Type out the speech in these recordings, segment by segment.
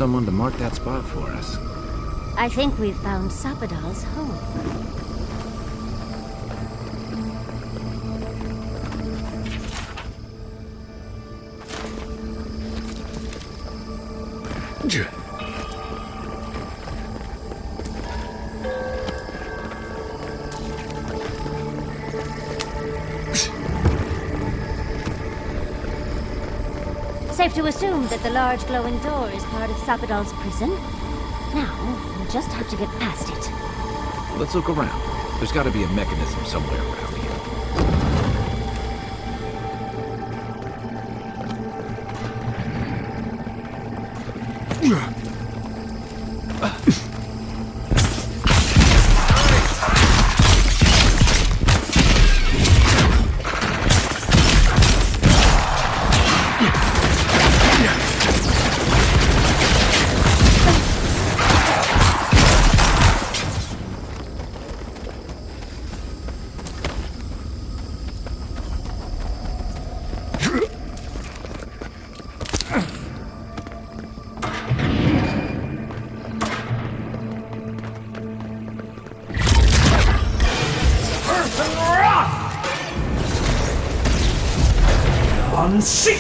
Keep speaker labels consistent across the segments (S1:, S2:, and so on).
S1: someone to mark that spot for us.
S2: I think we've found Sapadal's home. Safe to assume that the large glowing door is part of Sapadal's prison. Now, we'll just have to get past it.
S1: Let's look around. There's got to be a mechanism somewhere around here.
S3: Sick!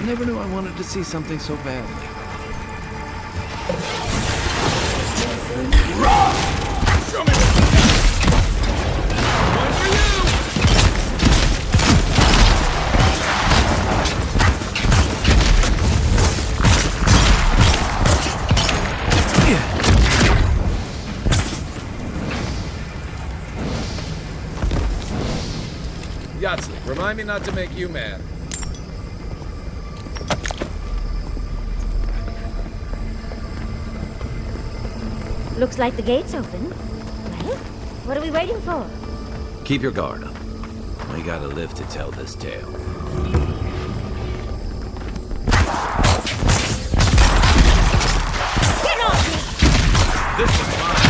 S1: Never knew I wanted to see something so badly.
S4: Show me one for you! Yahtzee, remind me not to make you mad.
S2: Looks like the gate's open. Well, what are we waiting for?
S1: Keep your guard up. We gotta live to tell this tale.
S2: Get off me!
S4: This is mine.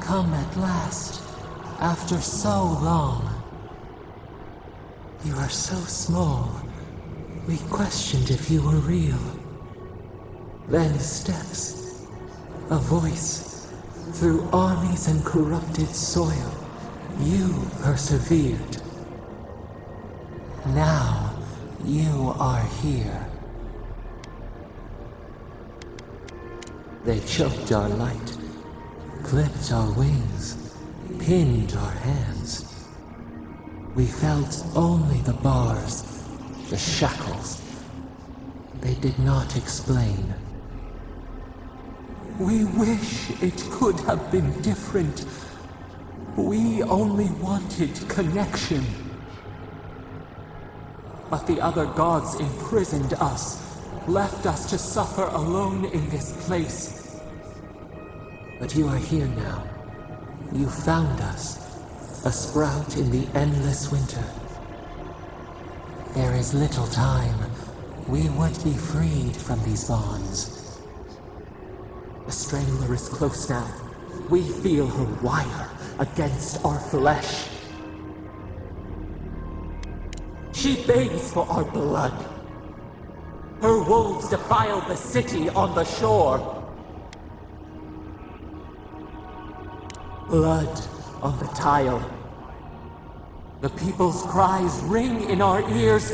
S3: come at last, after so long. You are so small, we questioned if you were real. Then steps, a voice, through armies and corrupted soil, you persevered. Now, you are here. They choked our light, clipped our wings, pinned our hands. We felt only the bars, the shackles. They did not explain. We wish it could have been different. We only wanted connection. But the other gods imprisoned us, left us to suffer alone in this place. But you are here now. You found us, a sprout in the endless winter. There is little time. We would be freed from these bonds. The strangler is close now. We feel her wire against our flesh. She begs for our blood. Her wolves defile the city on the shore. Blood on the tile. The people's cries ring in our ears.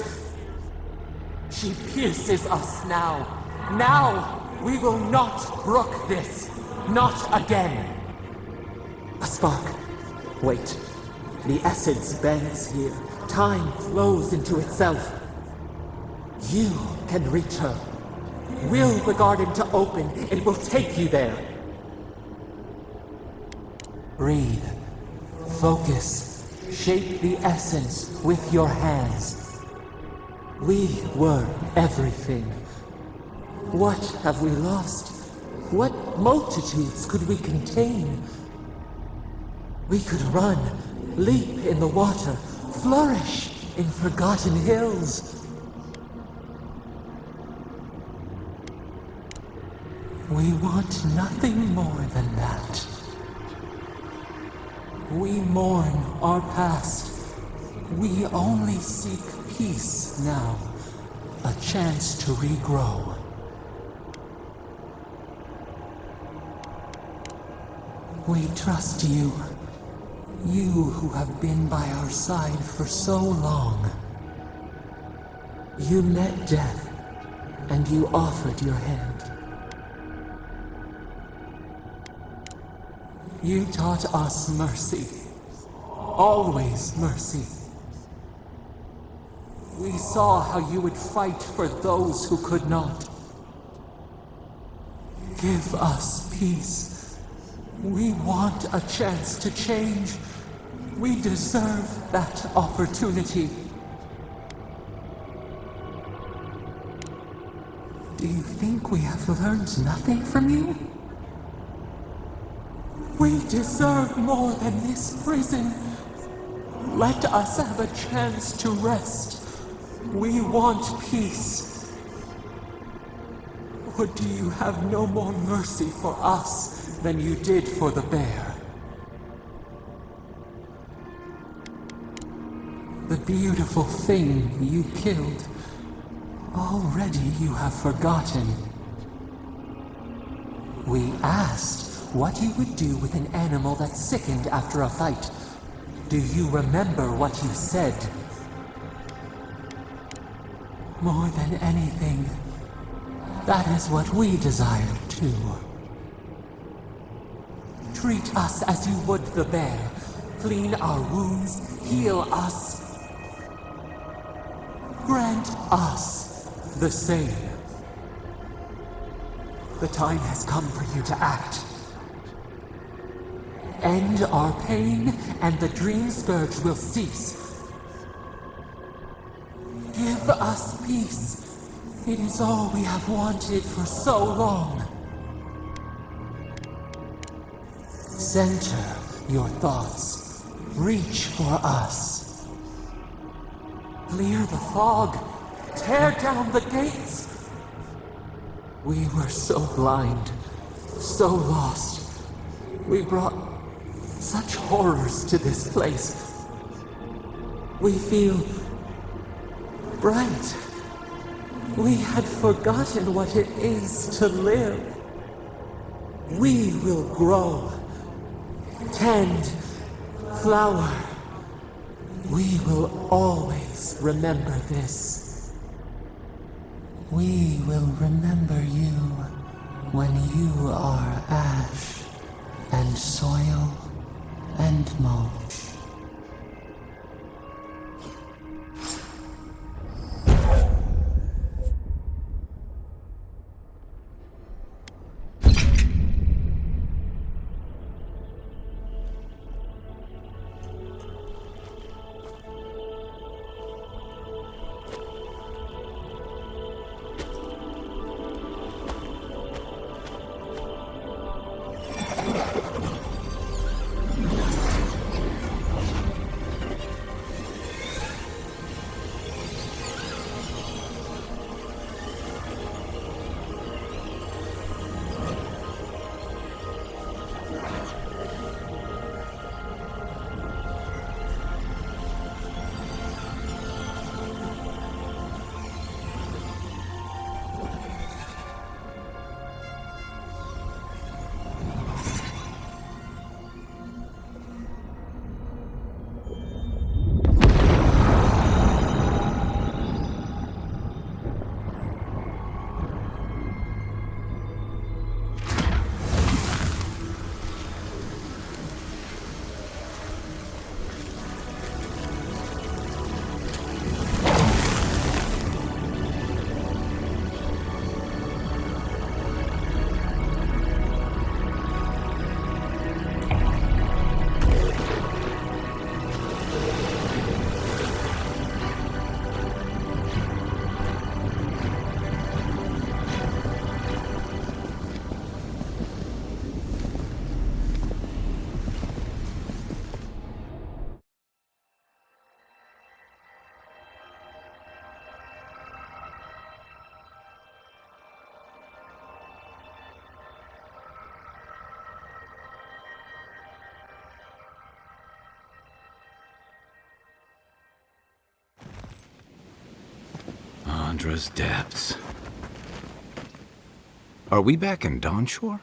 S3: She pierces us now. Now we will not brook this. Not again. A spark. Wait. The essence bends here. Time flows into itself. You can reach her. Will the garden to open. It will take you there. Breathe. Focus. Shape the essence with your hands. We were everything. What have we lost? What multitudes could we contain? We could run, leap in the water, flourish in forgotten hills. We want nothing more than that. We mourn our past. We only seek peace now, a chance to regrow. We trust you. You who have been by our side for so long. You met death, and you offered your hand. You taught us mercy. Always mercy. We saw how you would fight for those who could not. Give us peace. We want a chance to change. We deserve that opportunity. Do you think we have learned nothing from you? We deserve more than this prison. Let us have a chance to rest. We want peace. Or do you have no more mercy for us than you did for the bear? The beautiful thing you killed, already you have forgotten. We asked what you would do with an animal that sickened after a fight. Do you remember what you said? More than anything, that is what we desire too. Treat us as you would the bear. Clean our wounds, heal us. Grant us the same. The time has come for you to act. End our pain, and the dream scourge will cease. Give us peace. It is all we have wanted for so long. Center your thoughts. Reach for us. Clear the fog. Tear down the gates. We were so blind, so lost. We brought such horrors to this place. We feel bright. We had forgotten what it is to live. We will grow, tend, flower. We will always remember this. We will remember you when you are ash and soil and mulch.
S1: Andra's depths. Are we back in Dawnshore?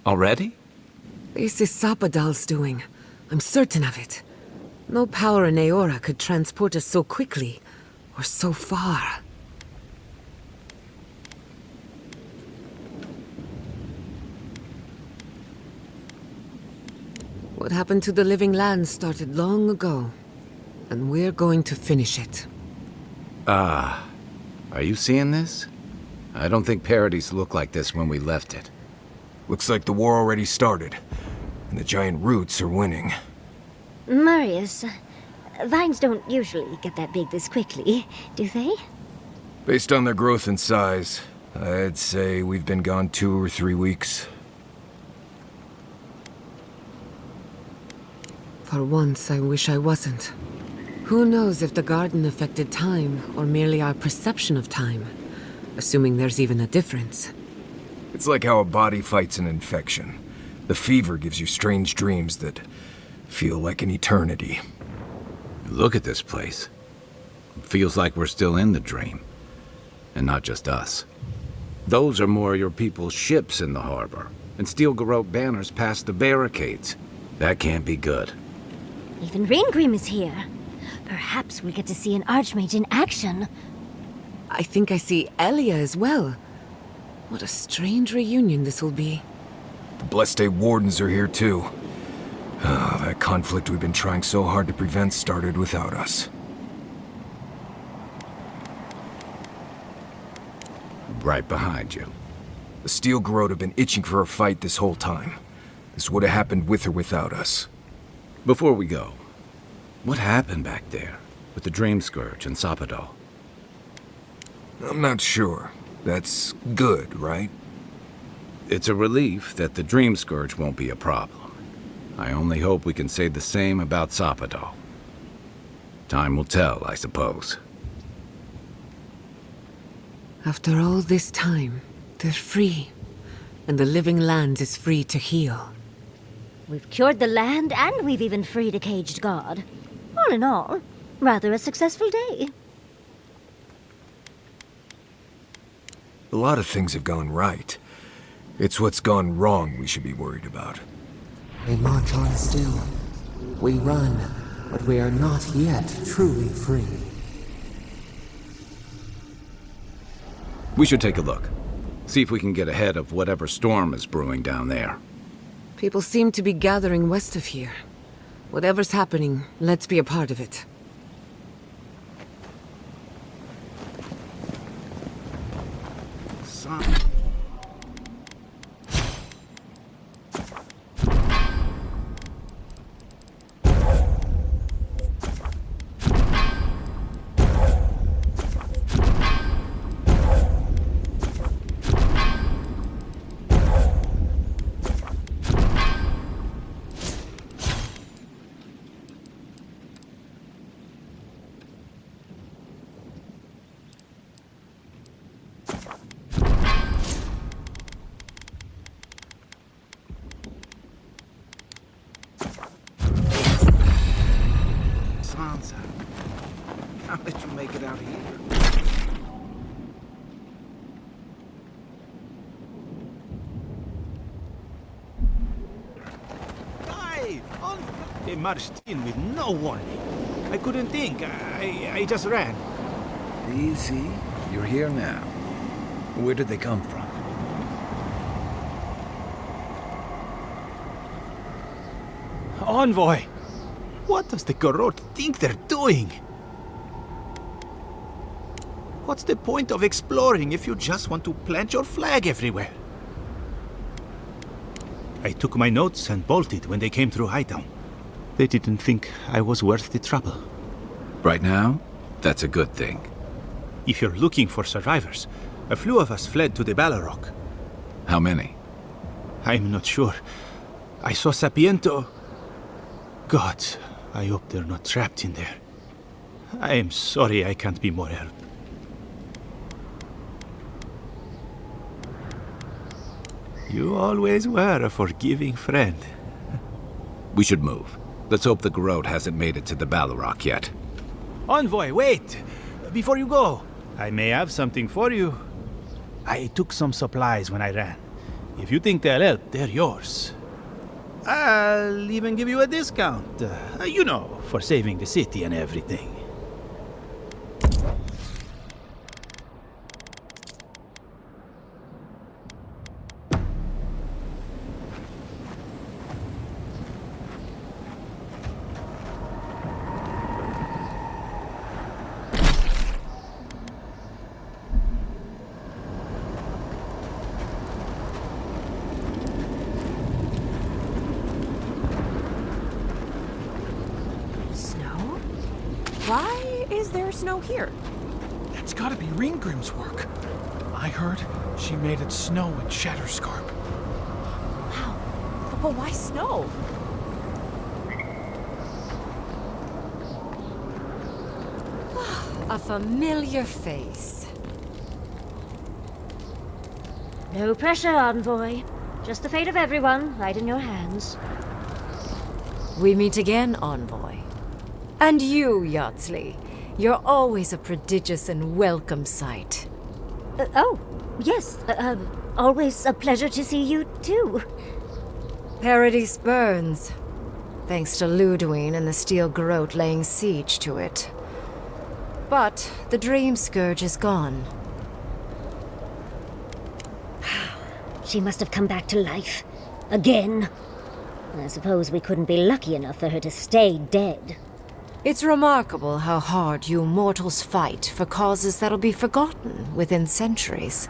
S1: Already?
S5: This is Sapadal's doing. I'm certain of it. No power in Aora could transport us so quickly, or so far. What happened to the Living Land started long ago, and we're going to finish it.
S1: Are you seeing this? I don't think Paradise looked like this when we left it.
S6: Looks like the war already started, and the giant roots are winning.
S2: Marius, vines don't usually get that big this quickly, do they?
S6: Based on their growth and size, I'd say we've been gone 2 or 3 weeks.
S5: For once, I wish I wasn't. Who knows if the garden affected time, or merely our perception of time? Assuming there's even a difference.
S6: It's like how a body fights an infection. The fever gives you strange dreams that feel like an eternity.
S1: Look at this place. It feels like we're still in the dream. And not just us. Those are more your people's ships in the harbor, and steel garrote banners past the barricades. That can't be good.
S2: Even Raingrim is here. Perhaps we'll get to see an Archmage in action.
S5: I think I see Elia as well. What a strange reunion this will be.
S6: The Blessed Day Wardens are here too. That conflict we've been trying so hard to prevent started without us.
S1: Right behind you.
S6: The Steel Garrote have been itching for a fight this whole time. This would have happened with or without us.
S1: Before we go, what happened back there with the Dream Scourge and Sapadal?
S6: I'm not sure. That's good, right?
S1: It's a relief that the Dream Scourge won't be a problem. I only hope we can say the same about Sapadal. Time will tell, I suppose.
S5: After all this time, they're free. And the Living Land is free to heal.
S2: We've cured the land, and we've even freed a caged god. All in all, rather a successful day.
S6: A lot of things have gone right. It's what's gone wrong we should be worried about.
S3: We march on still. We run, but we are not yet truly free.
S1: We should take a look. See if we can get ahead of whatever storm is brewing down there.
S5: People seem to be gathering west of here. Whatever's happening, let's be a part of it.
S1: How did you make it out here?
S7: They marched in with no warning. I couldn't think. I just ran.
S1: Easy. You're here now. Where did they come from?
S7: Envoy! What does the Garrote think they're doing? What's the point of exploring if you just want to plant your flag everywhere? I took my notes and bolted when they came through Hightown. They didn't think I was worth the trouble.
S1: Right now, that's a good thing.
S7: If you're looking for survivors, a few of us fled to the Ballarok.
S1: How many?
S7: I'm not sure. I saw Sapiento. God, I hope they're not trapped in there. I am sorry I can't be more help. You always were a forgiving friend.
S1: We should move. Let's hope the Garrote hasn't made it to the Ballarok yet.
S7: Envoy, wait! Before you go, I may have something for you. I took some supplies when I ran. If you think they'll help, they're yours. I'll even give you a discount. You know, for saving the city and everything.
S8: Why is there snow here?
S9: That's gotta be Ringgrim's work. I heard she made it snow in Shatterscarp.
S8: Wow, but why snow? A familiar face.
S2: No pressure, Envoy. Just the fate of everyone right in your hands.
S8: We meet again, Envoy. And you, Yardsley. You're always a prodigious and welcome sight.
S2: Oh, yes. Always a pleasure to see you, too.
S8: Paradise burns. Thanks to Ludwine and the Steel Garrote laying siege to it. But the Dream Scourge is gone.
S2: She must have come back to life. Again. I suppose we couldn't be lucky enough for her to stay dead.
S8: It's remarkable how hard you mortals fight for causes that'll be forgotten within centuries.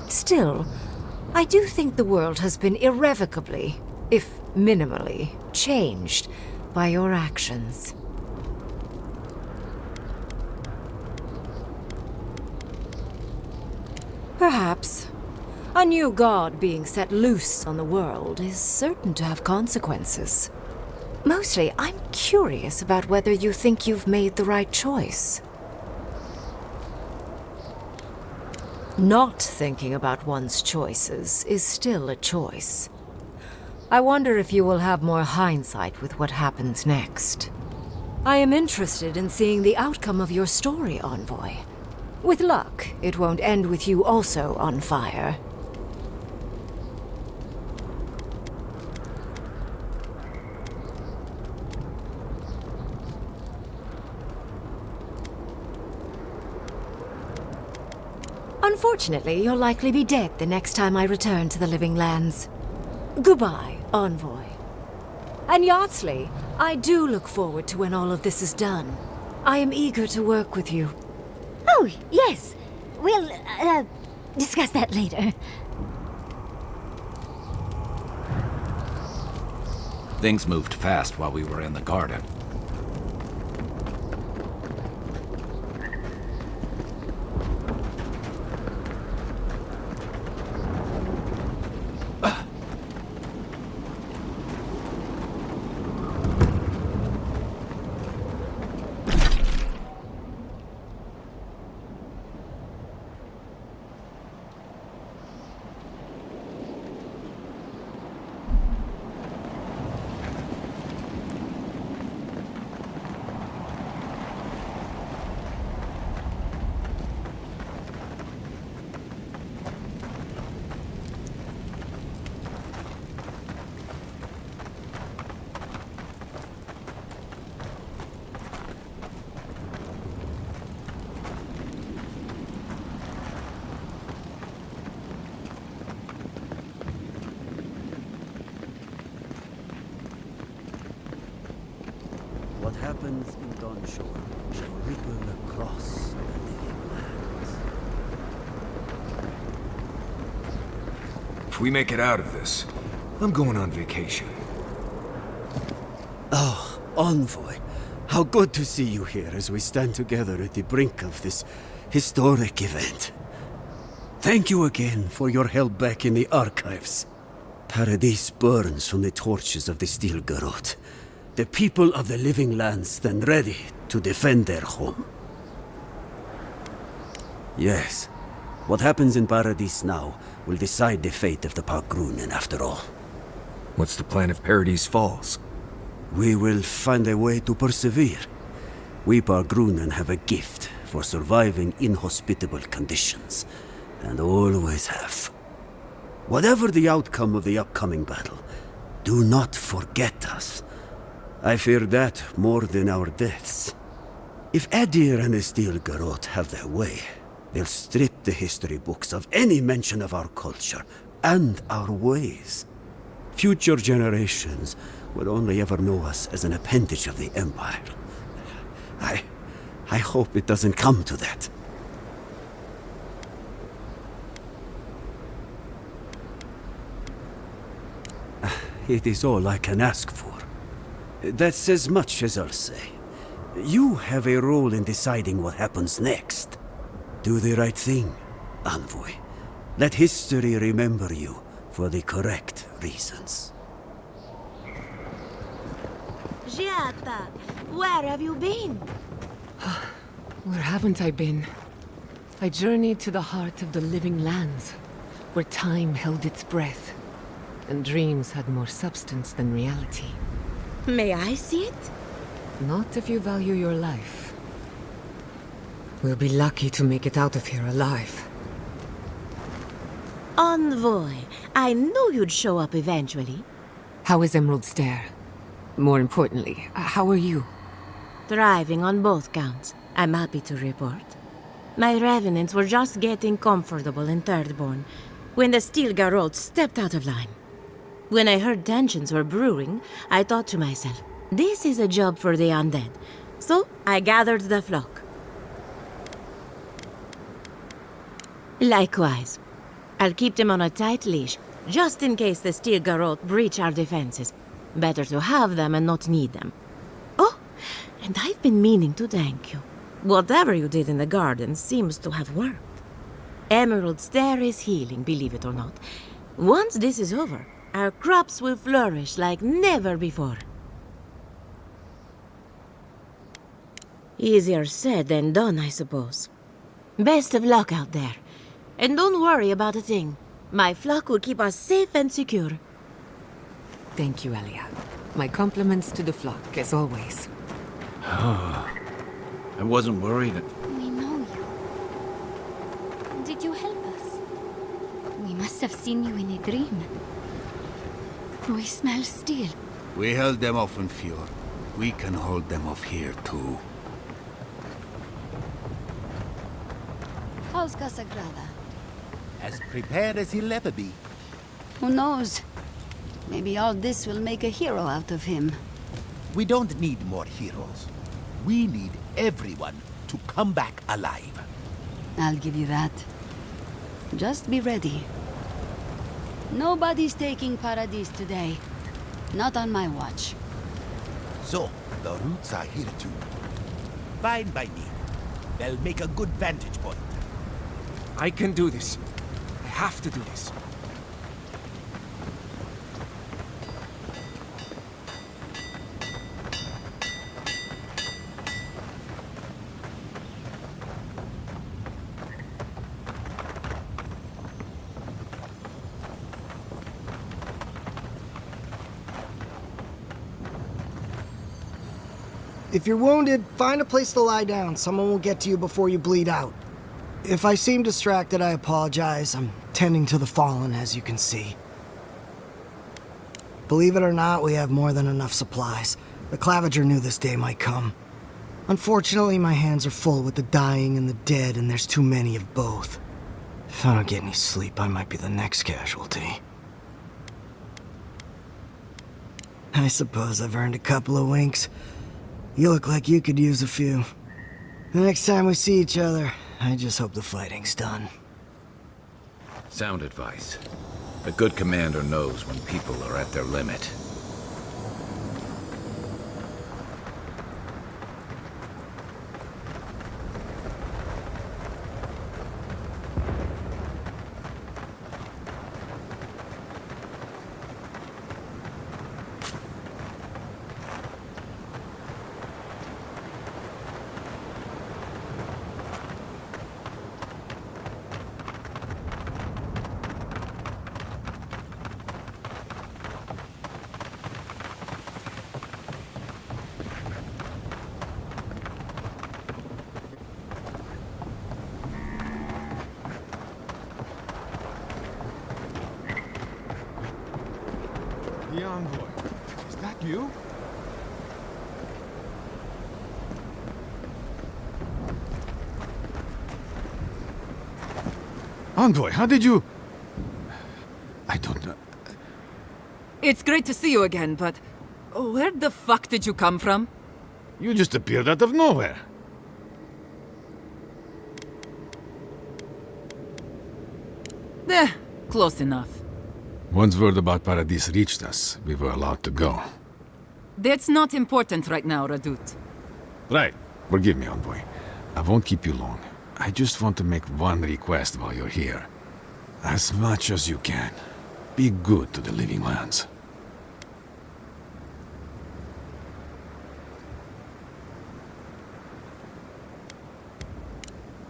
S8: Still, I do think the world has been irrevocably, if minimally, changed by your actions. Perhaps. A new god being set loose on the world is certain to have consequences. Mostly, I'm curious about whether you think you've made the right choice. Not thinking about one's choices is still a choice. I wonder if you will have more hindsight with what happens next. I am interested in seeing the outcome of your story, Envoy. With luck, it won't end with you also on fire. Unfortunately, you'll likely be dead the next time I return to the Living Lands. Goodbye, Envoy. And Yardsley, I do look forward to when all of this is done. I am eager to work with you.
S2: Oh, yes. We'll, discuss that later.
S1: Things moved fast while we were in the garden.
S10: What happens in Dawnshore shall ripple across the living lands.
S6: If we make it out of this, I'm going on vacation.
S10: Oh, Envoy, how good to see you here as we stand together at the brink of this historic event. Thank you again for your help back in the archives. Paradise burns from the torches of the Steel Garrote. The people of the Living Lands stand ready to defend their home. Yes, what happens in Paradise now will decide the fate of the Parkrunen after all.
S6: What's the plan if Paradise falls?
S10: We will find a way to persevere. We Parkrunen have a gift for surviving inhospitable conditions, and always have. Whatever the outcome of the upcoming battle, do not forget us. I fear that more than our deaths. If Adir and the Steel Garrote have their way, they'll strip the history books of any mention of our culture and our ways. Future generations will only ever know us as an appendage of the Empire. I hope it doesn't come to that. It is all I can ask for. That's as much as I'll say. You have a role in deciding what happens next. Do the right thing, Envoy. Let history remember you for the correct reasons.
S2: Giata, where have you been?
S5: Where haven't I been? I journeyed to the heart of the Living Lands, where time held its breath, and dreams had more substance than reality.
S2: May I see it?
S5: Not if you value your life. We'll be lucky to make it out of here alive.
S2: Envoy, I knew you'd show up eventually.
S5: How is Emerald Stair? More importantly, how are you?
S2: Thriving on both counts, I'm happy to report. My revenants were just getting comfortable in Thirdborn when the Steel Garrote stepped out of line. When I heard tensions were brewing, I thought to myself, this is a job for the undead. So I gathered the flock. Likewise, I'll keep them on a tight leash, just in case the Steel Garrote breach our defenses. Better to have them and not need them. Oh, and I've been meaning to thank you. Whatever you did in the garden seems to have worked. Emerald Stair is healing, believe it or not. Once this is over, our crops will flourish like never before. Easier said than done, I suppose. Best of luck out there. And don't worry about a thing. My flock will keep us safe and secure.
S5: Thank you, Alia. My compliments to the flock, as always.
S1: I wasn't worried.
S11: We know you. Did you help us? We must have seen you in a dream. We smell steel.
S12: We held them off in Fjord. We can hold them off here, too.
S11: How's Casagrada?
S12: As prepared as he'll ever be.
S11: Who knows? Maybe all this will make a hero out of him.
S12: We don't need more heroes. We need everyone to come back alive.
S11: I'll give you that. Just be ready. Nobody's taking Paradis today. Not on my watch.
S12: So, the roots are here too. Fine by me. They'll make a good vantage point.
S6: I can do this. I have to do this.
S13: If you're wounded, find a place to lie down. Someone will get to you before you bleed out. If I seem distracted, I apologize. I'm tending to the fallen, as you can see. Believe it or not, we have more than enough supplies. The Claviger knew this day might come. Unfortunately, my hands are full with the dying and the dead, and there's too many of both. If I don't get any sleep, I might be the next casualty. I suppose I've earned a couple of winks. You look like you could use a few. The next time we see each other, I just hope the fighting's done.
S1: Sound advice. A good commander knows when people are at their limit.
S9: The envoy. Is that you? Envoy, how did you... I don't know.
S14: It's great to see you again, but where the fuck did you come from?
S9: You just appeared out of nowhere.
S14: Close enough.
S9: Once word about Paradis reached us, we were allowed to go.
S14: That's not important right now, Radut.
S9: Right. Forgive me, Envoy. I won't keep you long. I just want to make one request while you're here. As much as you can, be good to the living lands.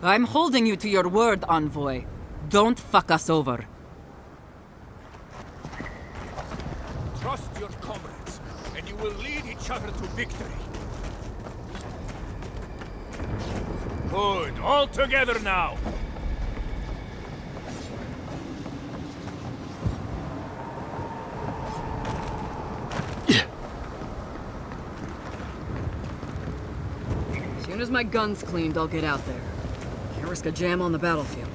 S14: I'm holding you to your word, Envoy. Don't fuck us over.
S12: Trust your comrades, and you will lead each other to victory. Good. All together now.
S14: As soon as my gun's cleaned, I'll get out there. Can't risk a jam on the battlefield.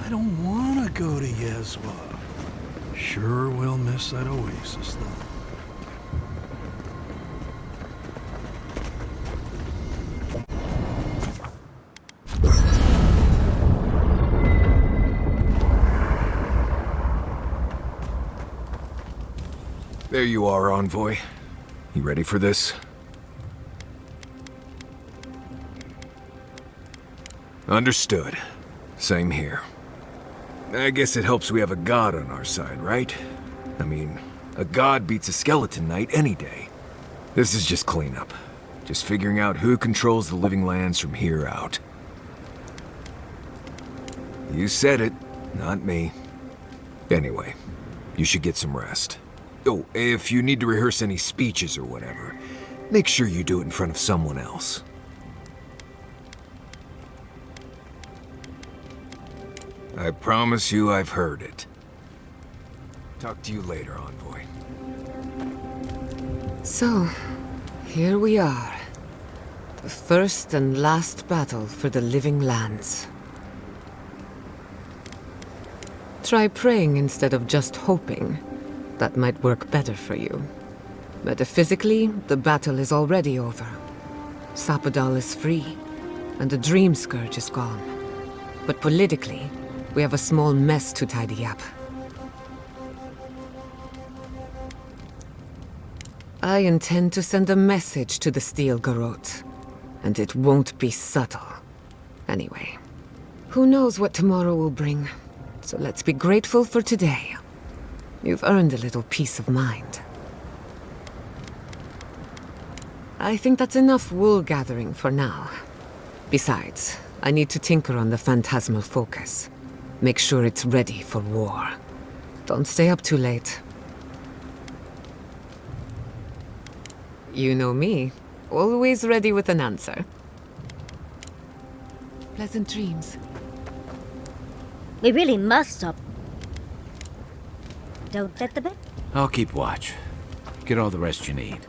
S15: I don't want to go to Yezwa. Sure will miss that oasis, though.
S6: There you are, Envoy. You ready for this? Understood. Same here. I guess it helps we have a god on our side, right? I mean, a god beats a skeleton knight any day. This is just cleanup. Just figuring out who controls the living lands from here out. You said it, not me. Anyway, you should get some rest. Oh, if you need to rehearse any speeches or whatever, make sure you do it in front of someone else. I promise you I've heard it. Talk to you later, Envoy.
S5: So, here we are. The first and last battle for the living lands. Try praying instead of just hoping. That might work better for you. Metaphysically, the battle is already over. Sapatal is free, and the Dream Scourge is gone. But politically, we have a small mess to tidy up. I intend to send a message to the Steel Garrote, and it won't be subtle. Anyway, who knows what tomorrow will bring, so let's be grateful for today. You've earned a little peace of mind. I think that's enough wool gathering for now. Besides, I need to tinker on the phantasmal focus. Make sure it's ready for war. Don't stay up too late. You know me, always ready with an answer. Pleasant dreams.
S16: We really must stop. Don't let the bed.
S1: I'll keep watch. Get all the rest you need.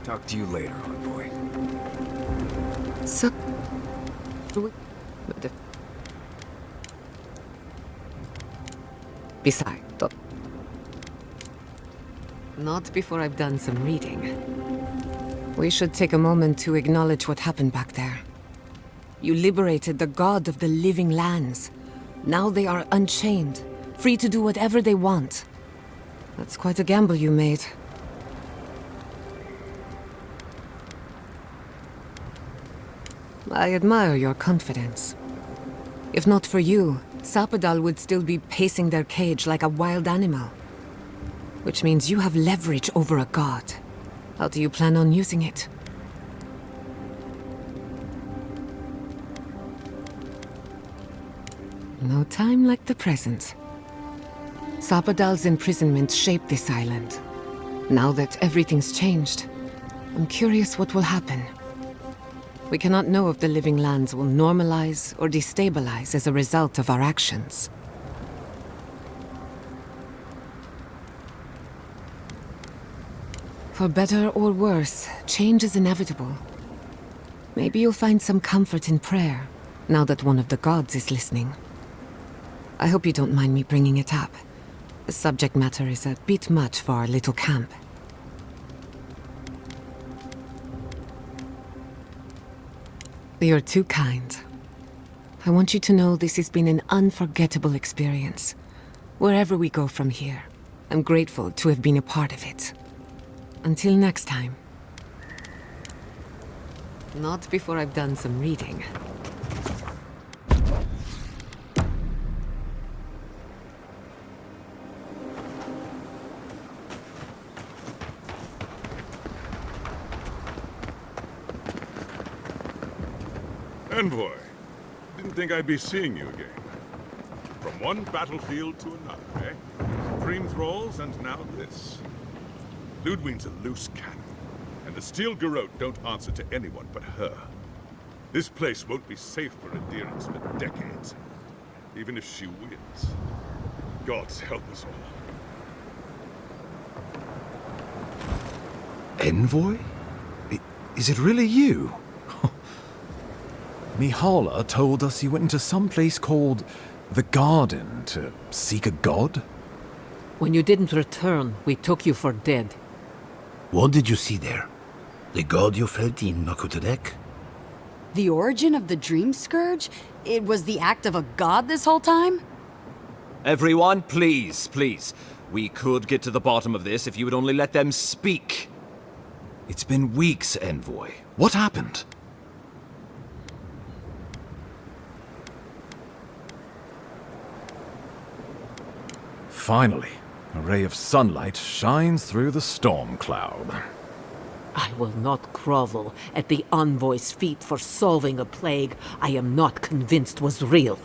S6: Talk to you later, Envoy.
S5: So... Besides, not before I've done some reading. We should take a moment to acknowledge what happened back there. You liberated the god of the living lands. Now they are unchained, free to do whatever they want. That's quite a gamble you made. I admire your confidence. If not for you, Sapatal would still be pacing their cage like a wild animal. Which means you have leverage over a god. How do you plan on using it? No time like the present. Sapatal's imprisonment shaped this island. Now that everything's changed, I'm curious what will happen. We cannot know if the living lands will normalize or destabilize as a result of our actions. For better or worse, change is inevitable. Maybe you'll find some comfort in prayer, now that one of the gods is listening. I hope you don't mind me bringing it up. The subject matter is a bit much for our little camp. You're too kind. I want you to know this has been an unforgettable experience. Wherever we go from here, I'm grateful to have been a part of it. Until next time. Not before I've done some reading.
S17: Envoy, didn't think I'd be seeing you again. From one battlefield to another, eh? Dream thralls and now this. Ludwig's a loose cannon, and the Steel Garrote don't answer to anyone but her. This place won't be safe for adherents for decades, even if she wins. Gods help us all.
S18: Envoy? Is it really you? Mihala told us you went into some place called
S6: The garden to seek a god?
S5: When you didn't return, we took you for dead.
S12: What did you see there? The god you felt in Nakutadek?
S14: The origin of the Dream Scourge? It was the act of a god this whole time?
S19: Everyone, please, please. We could get to the bottom of this if you would only let them speak. It's been weeks, Envoy. What happened?
S6: Finally, a ray of sunlight shines through the storm cloud.
S5: I will not grovel at the envoy's feet for solving a plague I am not convinced was real.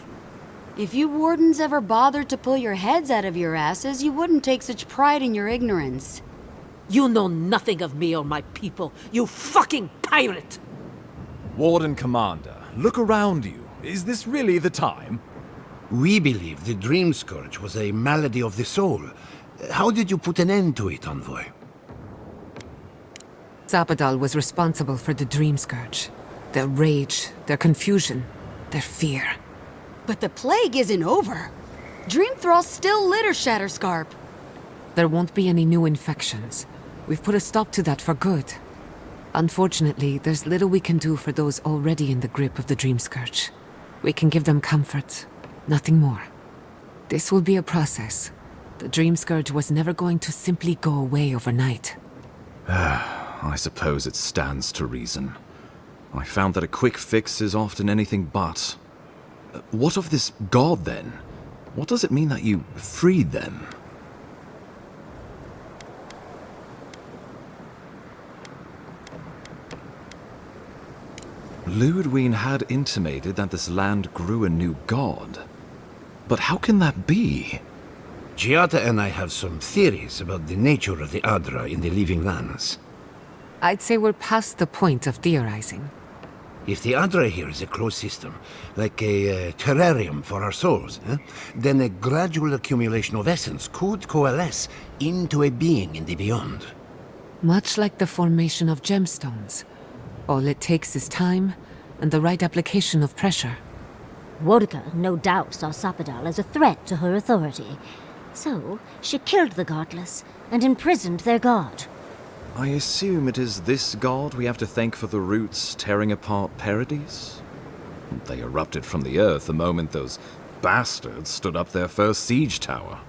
S14: If you wardens ever bothered to pull your heads out of your asses, you wouldn't take such pride in your ignorance.
S5: You know nothing of me or my people, you fucking pirate!
S19: Warden Commander, look around you. Is this really the time?
S12: We believe the Dream Scourge was a malady of the soul. How did you put an end to it, Envoy?
S5: Sapadal was responsible for the Dream Scourge. Their rage, their confusion, their fear.
S14: But the plague isn't over. Dream Thralls still litter Shatterscarp.
S5: There won't be any new infections. We've put a stop to that for good. Unfortunately, there's little we can do for those already in the grip of the Dream Scourge. We can give them comfort, nothing more. This will be a process. The Dream Scourge was never going to simply go away overnight.
S19: I suppose it stands to reason. I found that a quick fix is often anything but. What of this god, then? What does it mean that you freed them? Ludwig had intimated that this land grew a new god. But how can that be?
S12: Giata and I have some theories about the nature of the Adra in the living lands.
S5: I'd say we're past the point of theorizing.
S12: If the Adra here is a closed system, like a terrarium for our souls, then a gradual accumulation of essence could coalesce into a being in the beyond.
S5: Much like the formation of gemstones. All it takes is time and the right application of pressure.
S16: Wodka no doubt saw Sapadal as a threat to her authority. So, she killed the godless and imprisoned their god.
S19: I assume it is this god we have to thank for the roots tearing apart Paradise? They erupted from the earth the moment those bastards stood up their first siege tower.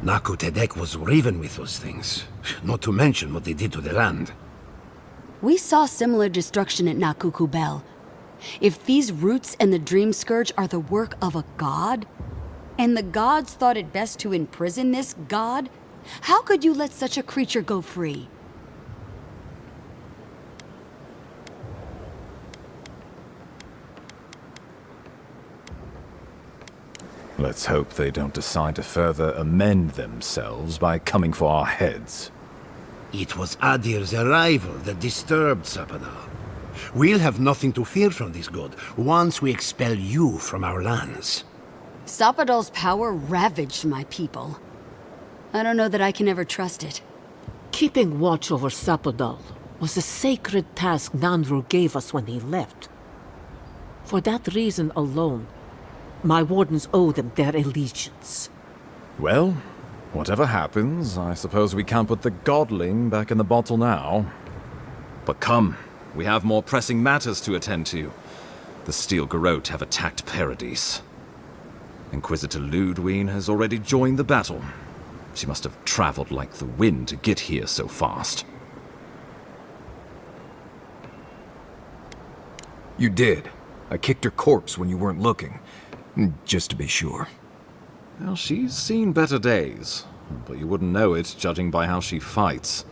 S12: Nakutadek was riven with those things, not to mention what they did to the land.
S14: We saw similar destruction at Nakuku Bell. If these roots and the Dream Scourge are the work of a god, and the gods thought it best to imprison this god, how could you let such a creature go free?
S6: Let's hope they don't decide to further amend themselves by coming for our heads.
S12: It was Adir's arrival that disturbed Sapadal. We'll have nothing to fear from this god once we expel you from our lands.
S14: Sapadal's power ravaged my people. I don't know that I can ever trust it.
S5: Keeping watch over Sapadal was a sacred task Nandru gave us when he left. For that reason alone, my wardens owe them their allegiance.
S19: Well, whatever happens, I suppose we can't put the godling back in the bottle now. But come, we have more pressing matters to attend to. The Steel Garrote have attacked Paradise. Inquisitor Ludwig has already joined the battle. She must have traveled like the wind to get here so fast.
S6: You did. I kicked her corpse when you weren't looking. Just to be sure.
S19: Well, she's seen better days, but you wouldn't know it judging by how she fights.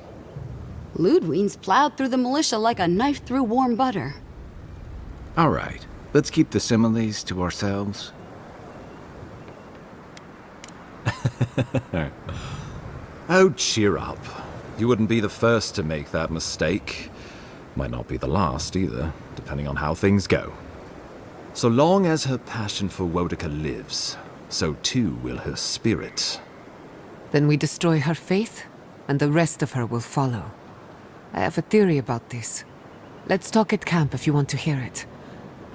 S14: Ludwig's plowed through the militia like a knife through warm butter.
S1: All right, let's keep the similes to ourselves.
S19: Oh, cheer up. You wouldn't be the first to make that mistake. Might not be the last either, depending on how things go. So long as her passion for Wodika lives, so too will her spirit.
S5: Then we destroy her faith, and the rest of her will follow. I have a theory about this. Let's talk at camp if you want to hear it.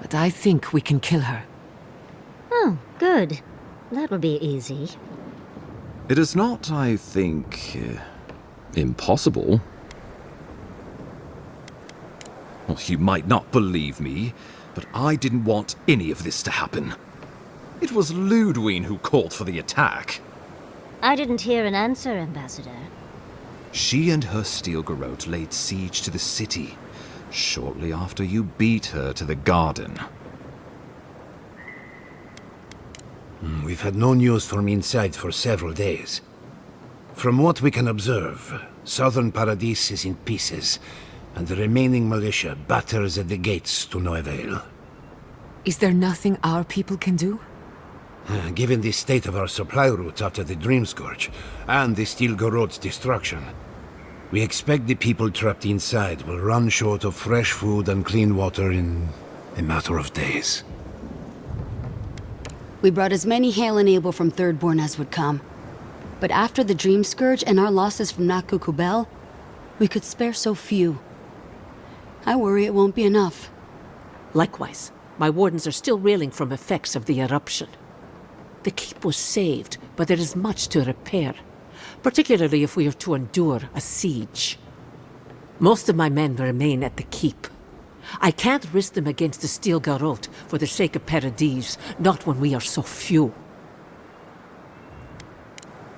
S5: But I think we can kill her.
S16: Oh, good. That'll be easy.
S19: It is not, I think, impossible. Well, you might not believe me, but I didn't want any of this to happen. It was Ludwig who called for the attack.
S16: I didn't hear an answer, Ambassador.
S19: She and her steel garrote laid siege to the city shortly after you beat her to the garden.
S12: We've had no news from inside for several days. From what we can observe, southern Paradis is in pieces, and the remaining militia batters at the gates to no avail.
S5: Is there nothing our people can do?
S12: Given the state of our supply route after the Dream Scourge, and the Steel Garrote's destruction, we expect the people trapped inside will run short of fresh food and clean water in a matter of days.
S14: We brought as many hail and able from Thirdborn as would come. But after the Dream Scourge and our losses from Nakuku Bell, we could spare so few. I worry it won't be enough.
S20: Likewise, my wardens are still reeling from effects of the eruption. The keep was saved, but there is much to repair, particularly if we are to endure a siege. Most of my men remain at the keep. I can't risk them against the Steel Garrote for the sake of Paradis, not when we are so few.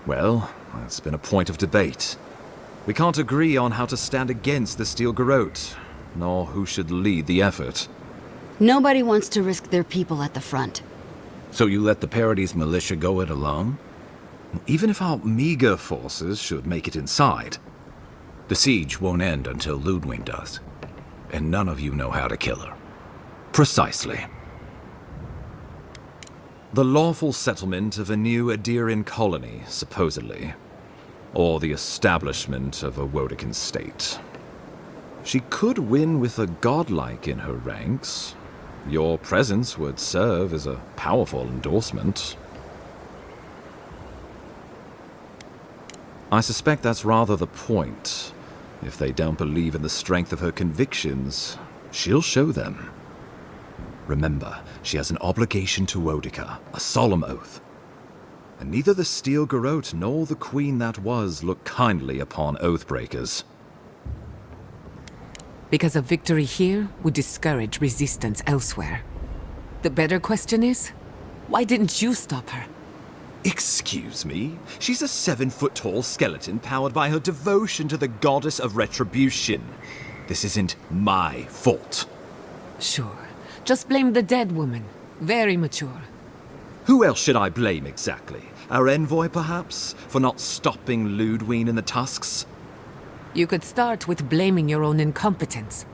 S19: Well, that's been a point of debate. We can't agree on how to stand against the Steel Garrote, nor who should lead the effort.
S14: Nobody wants to risk their people at the front.
S1: So you let the Paradis militia go it alone?
S19: Even if our meager forces should make it inside.
S1: The siege won't end until Ludwig does. And none of you know how to kill her.
S19: Precisely. The lawful settlement of a new Adirian colony, supposedly. Or the establishment of a Woedican state. She could win with a godlike in her ranks. Your presence would serve as a powerful endorsement. I suspect that's rather the point. If they don't believe in the strength of her convictions, she'll show them. Remember, she has an obligation to Woedica, a solemn oath. And neither the Steel Garrote nor the Queen that was look kindly upon oathbreakers.
S5: Because a victory here would discourage resistance elsewhere. The better question is, why didn't you stop her?
S19: Excuse me? She's a 7-foot-tall skeleton powered by her devotion to the goddess of retribution. This isn't my fault.
S5: Sure. Just blame the dead woman. Very mature.
S19: Who else should I blame exactly? Our envoy, perhaps? For not stopping Ludwig in the tusks?
S5: You could start with blaming your own incompetence.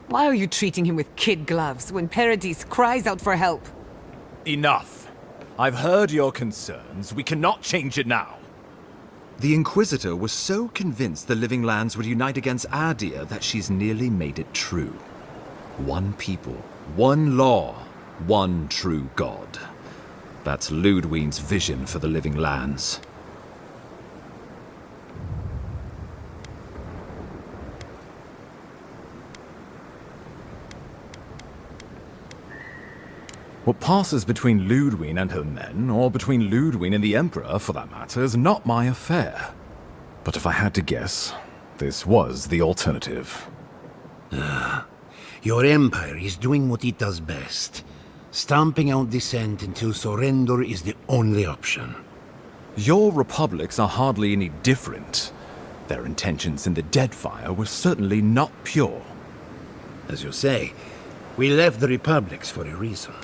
S5: Why are you treating him with kid gloves when Paradis cries out for help?
S19: Enough. I've heard your concerns. We cannot change it now. The Inquisitor was so convinced the Living Lands would unite against Adia that she's nearly made it true. One people, one law, one true God. That's Ludwig's vision for the Living Lands. What passes between Ludwig and her men, or between Ludwig and the Emperor, for that matter, is not my affair. But if I had to guess, this was the alternative.
S12: Your empire is doing what it does best. Stamping out dissent until surrender is the only option.
S19: Your republics are hardly any different. Their intentions in the Deadfire were certainly not pure.
S12: As you say, we left the republics for a reason.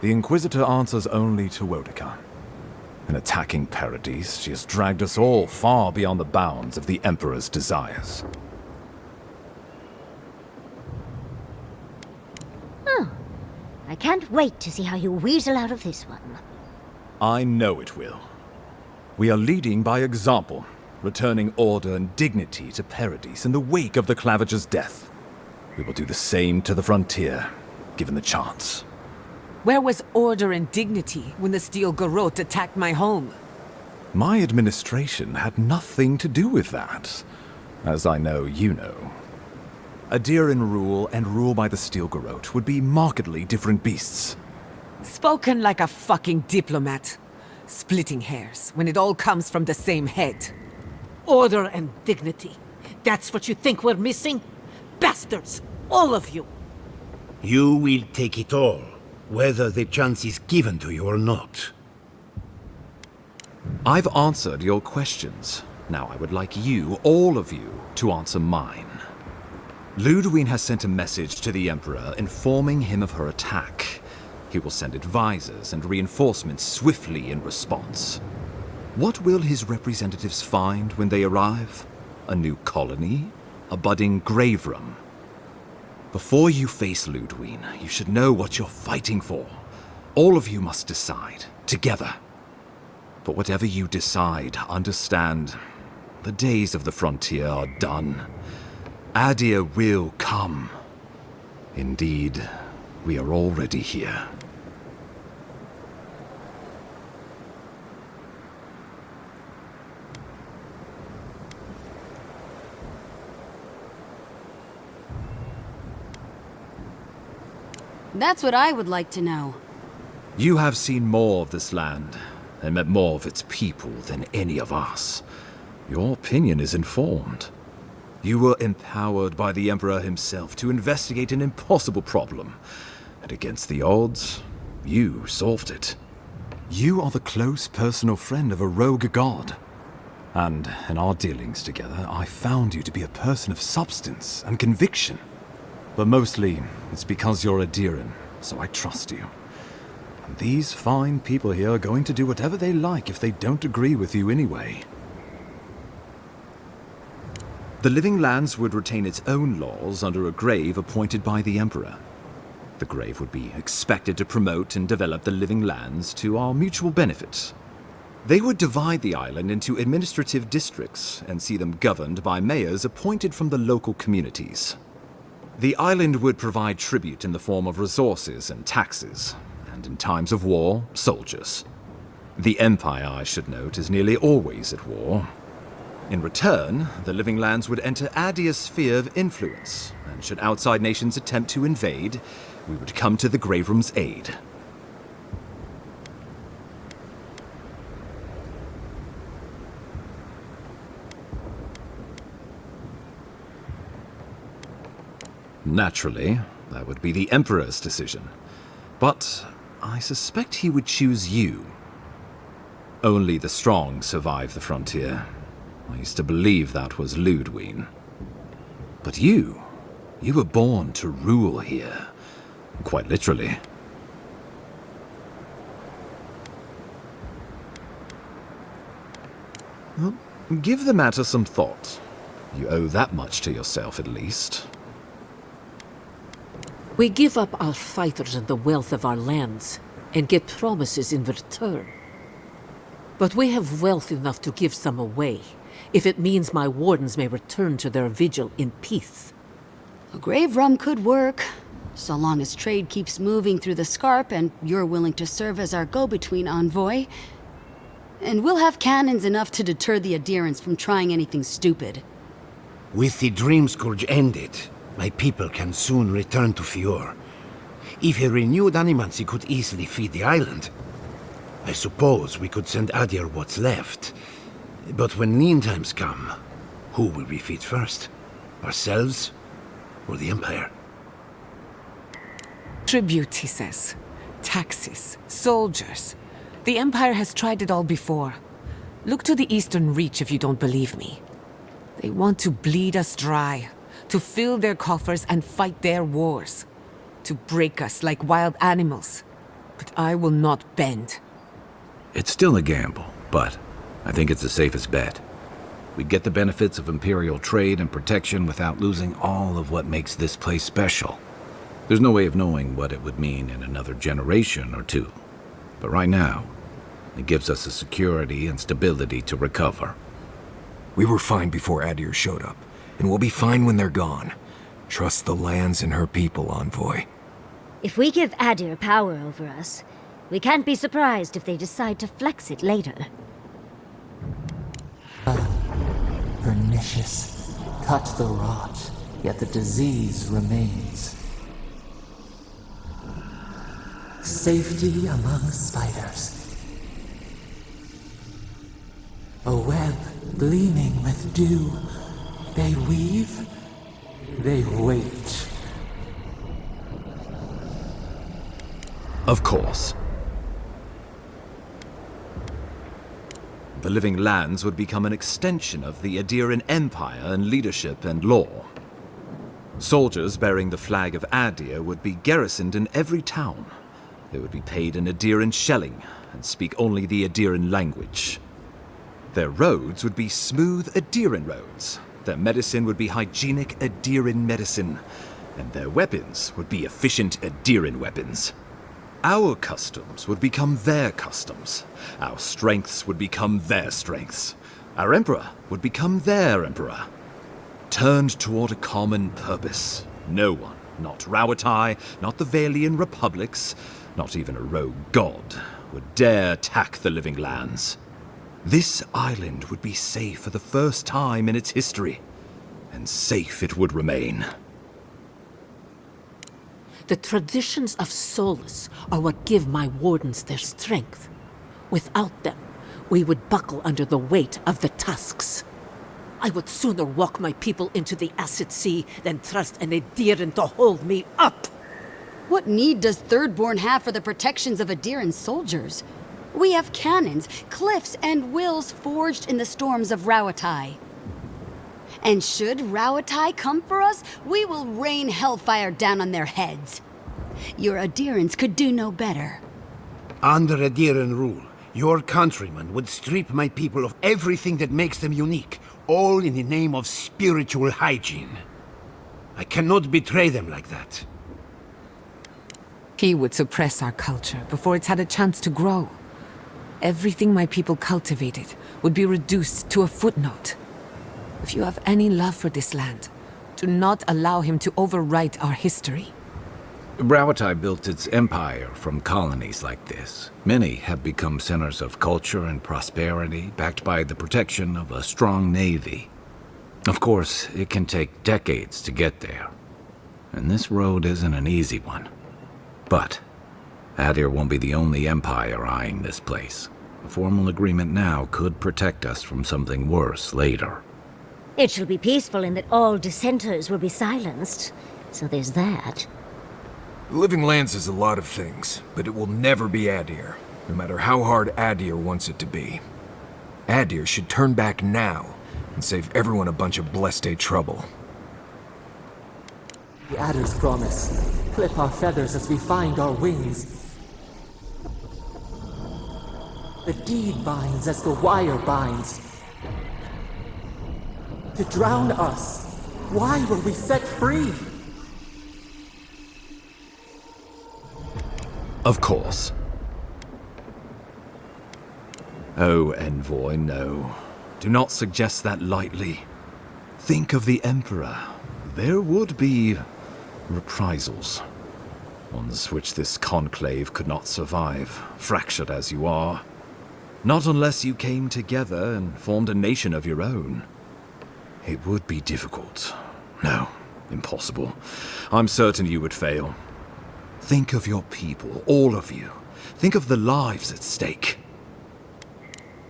S19: The Inquisitor answers only to Woedica. In attacking Paradis, she has dragged us all far beyond the bounds of the Emperor's desires.
S16: Oh, I can't wait to see how you weasel out of this one.
S19: I know it will. We are leading by example, returning order and dignity to Paradis in the wake of the Clavager's death. We will do the same to the frontier, given the chance.
S5: Where was order and dignity when the Steel Garrote attacked my home?
S19: My administration had nothing to do with that. as I know you know. Adiran rule and rule by the Steel Garrote would be markedly different beasts.
S5: Spoken like a fucking diplomat. Splitting hairs when it all comes from the same head.
S20: Order and dignity. That's what you think we're missing? Bastards! All of you!
S12: You will take it all, whether the chance is given to you or not.
S19: I've answered your questions. Now I would like you, all of you, to answer mine. Ludwig has sent a message to the Emperor informing him of her attack. He will send advisors and reinforcements swiftly in response. What will his representatives find when they arrive? A new colony? A budding grave room? Before you face Ludwig, you should know what you're fighting for. All of you must decide, together. But whatever you decide, understand, the days of the frontier are done. Adir will come. Indeed, we are already here.
S14: That's what I would like to know.
S19: You have seen more of this land, and met more of its people than any of us. Your opinion is informed. You were empowered by the Emperor himself to investigate an impossible problem, and against the odds, you solved it. You are the close personal friend of a rogue god. And in our dealings together, I found you to be a person of substance and conviction. But mostly, it's because you're Adiran, so I trust you. And these fine people here are going to do whatever they like if they don't agree with you anyway. The Living Lands would retain its own laws under a grave appointed by the Emperor. The grave would be expected to promote and develop the Living Lands to our mutual benefit. They would divide the island into administrative districts and see them governed by mayors appointed from the local communities. The island would provide tribute in the form of resources and taxes, and in times of war, soldiers. The Empire, I should note, is nearly always at war. In return, the Living Lands would enter Adir's sphere of influence, and should outside nations attempt to invade, we would come to the Grave Room's aid. Naturally, that would be the Emperor's decision. But I suspect he would choose you. Only the strong survive the frontier. I used to believe that was Ludwig. But you were born to rule here. Quite literally. Well, give the matter some thought. You owe that much to yourself, at least.
S20: We give up our fighters and the wealth of our lands, and get promises in return. But we have wealth enough to give some away, if it means my wardens may return to their vigil in peace.
S14: A grave room could work, so long as trade keeps moving through the Scarp and you're willing to serve as our go-between envoy. And we'll have cannons enough to deter the Adirans from trying anything stupid.
S12: With the Dream Scourge ended, my people can soon return to Fior. If a renewed animancy could easily feed the island, I suppose we could send Adir what's left. But when lean times come, who will we feed first? Ourselves or the Empire?
S5: Tribute, he says. Taxes, soldiers. The Empire has tried it all before. Look to the Eastern Reach if you don't believe me. They want to bleed us dry, to fill their coffers and fight their wars, to break us like wild animals. But I will not bend.
S1: It's still a gamble, but I think it's the safest bet. We get the benefits of Imperial trade and protection without losing all of what makes this place special. There's no way of knowing what it would mean in another generation or two. But right now, it gives us the security and stability to recover.
S6: We were fine before Adir showed up, and we'll be fine when they're gone. Trust the lands and her people, Envoy.
S16: If we give Adir power over us, we can't be surprised if they decide to flex it later.
S3: Pernicious, touch the rot, yet the disease remains. Safety among spiders. A web gleaming with dew. They weave, they wait.
S19: Of course. The Living Lands would become an extension of the Adiran Empire in leadership and law. Soldiers bearing the flag of Adir would be garrisoned in every town. They would be paid in Adiran shelling and speak only the Adiran language. Their roads would be smooth Adiran roads. Their medicine would be hygienic Adiran medicine. And their weapons would be efficient Adiran weapons. Our customs would become their customs. Our strengths would become their strengths. Our emperor would become their emperor. Turned toward a common purpose. No one, not Rawatai, not the Valian republics, not even a rogue god, would dare tack the Living Lands. This island would be safe for the first time in its history, and safe it would remain.
S20: The traditions of solace are what give my wardens their strength. Without them, we would buckle under the weight of the tusks. I would sooner walk my people into the acid sea than trust an Adiran to hold me up.
S14: What need does Thirdborn have for the protections of Adiran soldiers? We have cannons, cliffs, and wills forged in the storms of Rawatai. And should Rawatai come for us, we will rain hellfire down on their heads. Your Adirans could do no better.
S12: Under Adiran rule, your countrymen would strip my people of everything that makes them unique, all in the name of spiritual hygiene. I cannot betray them like that.
S5: He would suppress our culture before it's had a chance to grow. Everything my people cultivated would be reduced to a footnote. If you have any love for this land, do not allow him to overwrite our history.
S1: Rawatai built its empire from colonies like this. Many have become centers of culture and prosperity, backed by the protection of a strong navy. Of course, it can take decades to get there. And this road isn't an easy one. But Adir won't be the only empire eyeing this place. A formal agreement now could protect us from something worse later.
S16: It shall be peaceful in that all dissenters will be silenced. So there's that.
S6: The Living Lands is a lot of things, but it will never be Adir, no matter how hard Adir wants it to be. Adir should turn back now and save everyone a bunch of blessed trouble.
S3: The Adir's promise. Clip our feathers as we find our wings. The deed binds as the wire binds. To drown us, why were we set free?
S19: Of course. Oh, Envoy, no. Do not suggest that lightly. Think of the Emperor. There would be reprisals. Ones which this conclave could not survive, fractured as you are. Not unless you came together and formed a nation of your own. It would be difficult. No, impossible. I'm certain you would fail. Think of your people, all of you. Think of the lives at stake.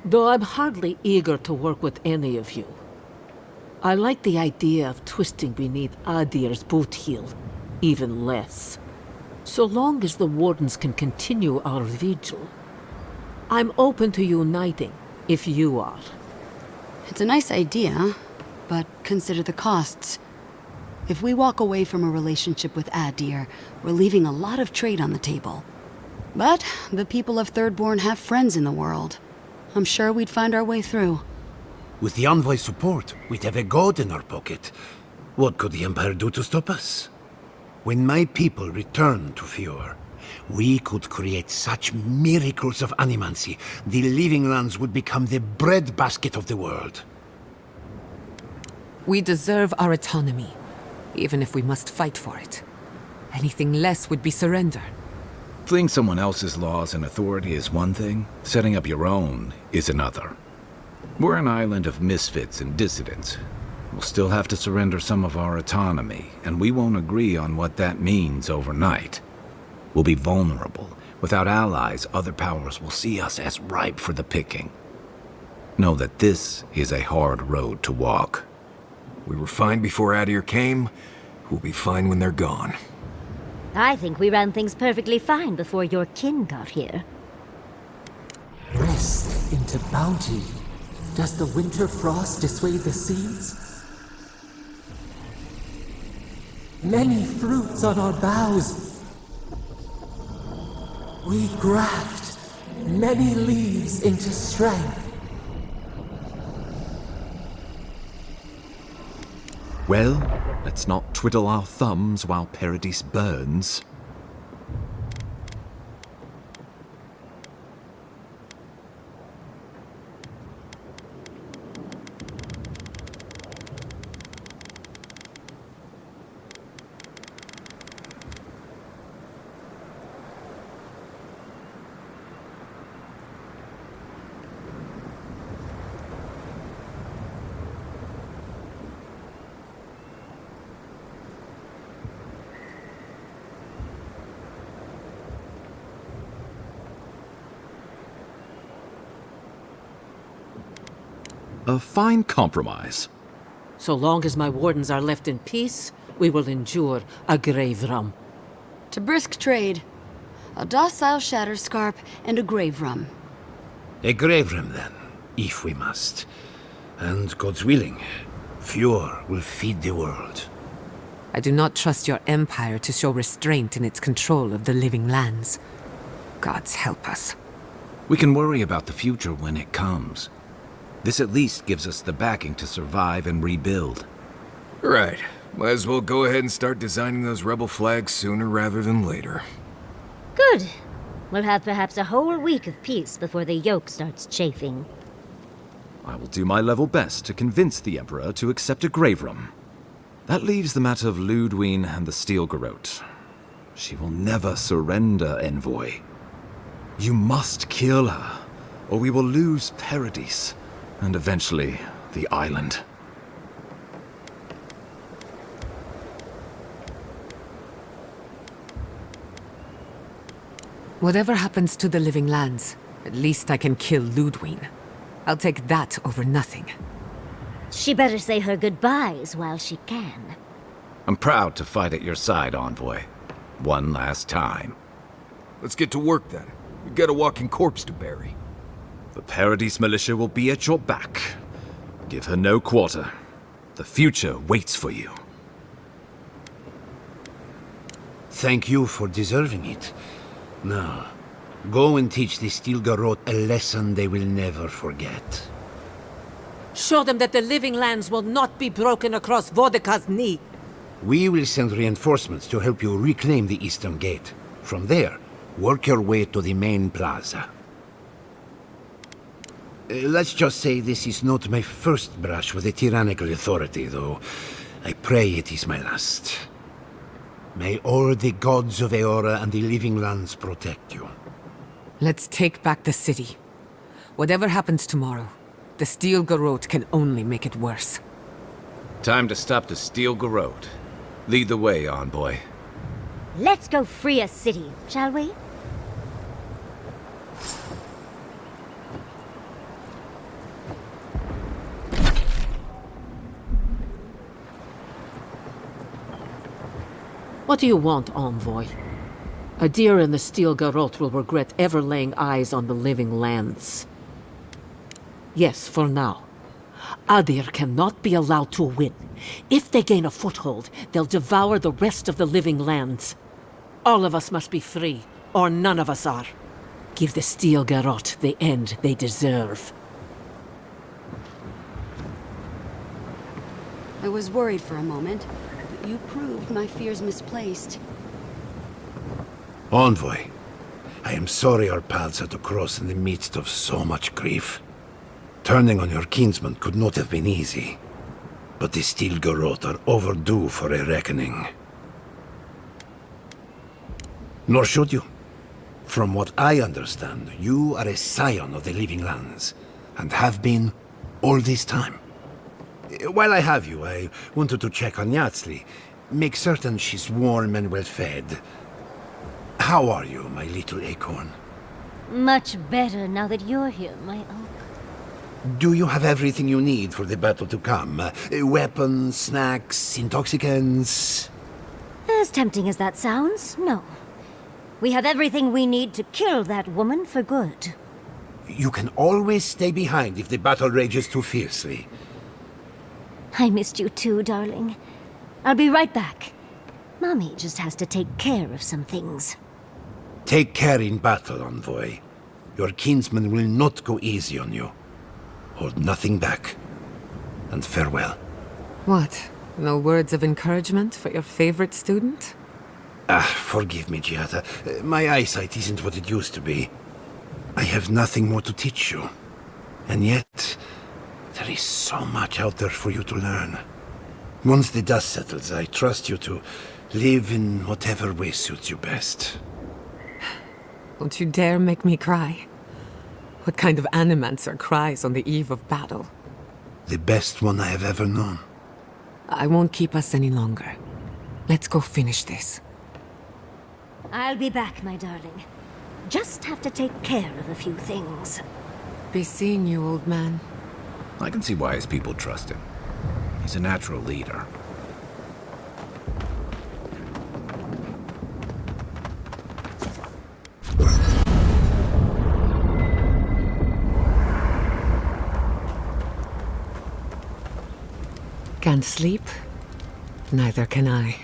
S20: Though I'm hardly eager to work with any of you, I like the idea of twisting beneath Adir's boot heel even less. So long as the Wardens can continue our vigil, I'm open to uniting, if you are.
S14: It's a nice idea, but consider the costs. If we walk away from a relationship with Adir, we're leaving a lot of trade on the table. But the people of Thirdborn have friends in the world. I'm sure we'd find our way through.
S12: With the Envoy's support, we'd have a god in our pocket. What could the Empire do to stop us? When my people return to Fior, we could create such miracles of animancy, the Living Lands would become the breadbasket of the world.
S5: We deserve our autonomy, even if we must fight for it. Anything less would be surrender.
S1: Fleeing someone else's laws and authority is one thing, setting up your own is another. We're an island of misfits and dissidents. we'll still have to surrender some of our autonomy, and we won't agree on what that means overnight. We'll be vulnerable. Without allies, other powers will see us as ripe for the picking. Know that this is a hard road to walk.
S6: We were fine before Adir came. We'll be fine when they're gone.
S16: I think we ran things perfectly fine before your kin got here.
S3: Rest into bounty. Does the winter frost dissuade the seeds? Many fruits on our boughs. We graft many leaves into strength.
S19: Well, let's not twiddle our thumbs while Paradis burns. A fine compromise.
S20: So long as my wardens are left in peace, we will endure a grave rum.
S14: To brisk trade. A docile shatterscarp and a grave rum.
S12: A grave rum, then, if we must. And, God's willing, Fjord will feed the world.
S5: I do not trust your empire to show restraint in its control of the living lands. Gods help us.
S1: We can worry about the future when it comes. This at least gives us the backing to survive and rebuild.
S6: Right. Might as well go ahead and start designing those rebel flags sooner rather than later.
S16: Good. We'll have perhaps a whole week of peace before the yoke starts chafing.
S19: I will do my level best to convince the Emperor to accept a grave room. That leaves the matter of Ludwig and the Steel Garrote. She will never surrender, Envoy. You must kill her, or we will lose Paradis, and eventually the island.
S5: Whatever happens to the living lands, at least I can kill Ludwig. I'll take that over nothing.
S16: She better say her goodbyes while she can.
S1: I'm proud to fight at your side, Envoy. One last time.
S6: Let's get to work then. We've got a walking corpse to bury.
S19: The Paradis militia will be at your back. Give her no quarter. The future waits for you.
S12: Thank you for deserving it. Now, go and teach the Steel Garrote a lesson they will never forget.
S20: Show them that the living lands will not be broken across Vodka's knee.
S12: We will send reinforcements to help you reclaim the Eastern Gate. From there, work your way to the main plaza. Let's just say this is not my first brush with a tyrannical authority, though I pray it is my last. May all the gods of Eora and the living lands protect you.
S5: Let's take back the city. Whatever happens tomorrow, the Steel Garrote can only make it worse.
S1: Time to stop the Steel Garrote. Lead the way, Envoy.
S16: Let's go free a city, shall we?
S20: What do you want, Envoy? Adir and the Steel Garrote will regret ever laying eyes on the living lands. Yes, for now. Adir cannot be allowed to win. If they gain a foothold, they'll devour the rest of the living lands. All of us must be free, or none of us are. Give the Steel Garrote the end they deserve.
S14: I was worried for a moment, but you proved my fears misplaced.
S12: Envoy, I am sorry our paths had to cross in the midst of so much grief. Turning on your kinsman could not have been easy. But the Steel Garrote are overdue for a reckoning. Nor should you. From what I understand, you are a scion of the living lands, and have been all this time. While I have you, I wanted to check on Yatsli. Make certain she's warm and well fed. How are you, my little acorn?
S16: Much better now that you're here, my oak.
S12: Do you have everything you need for the battle to come? Weapons, snacks, intoxicants?
S16: As tempting as that sounds, no. We have everything we need to kill that woman for good.
S12: You can always stay behind if the battle rages too fiercely.
S16: I missed you too, darling. I'll be right back. Mommy just has to take care of some things.
S12: Take care in battle, envoy. Your kinsman will not go easy on you. Hold nothing back. And farewell.
S5: What? No words of encouragement for your favorite student?
S12: Forgive me, Giada. My eyesight isn't what it used to be. I have nothing more to teach you. And yet, there is so much out there for you to learn. Once the dust settles, I trust you to live in whatever way suits you best.
S5: Don't you dare make me cry. What kind of animancer cries on the eve of battle?
S12: The best one I have ever known.
S5: I won't keep us any longer. Let's go finish this.
S16: I'll be back, my darling. Just have to take care of a few things.
S5: Be seeing you, old man.
S1: I can see why his people trust him. He's a natural leader.
S5: Can't sleep? Neither can I.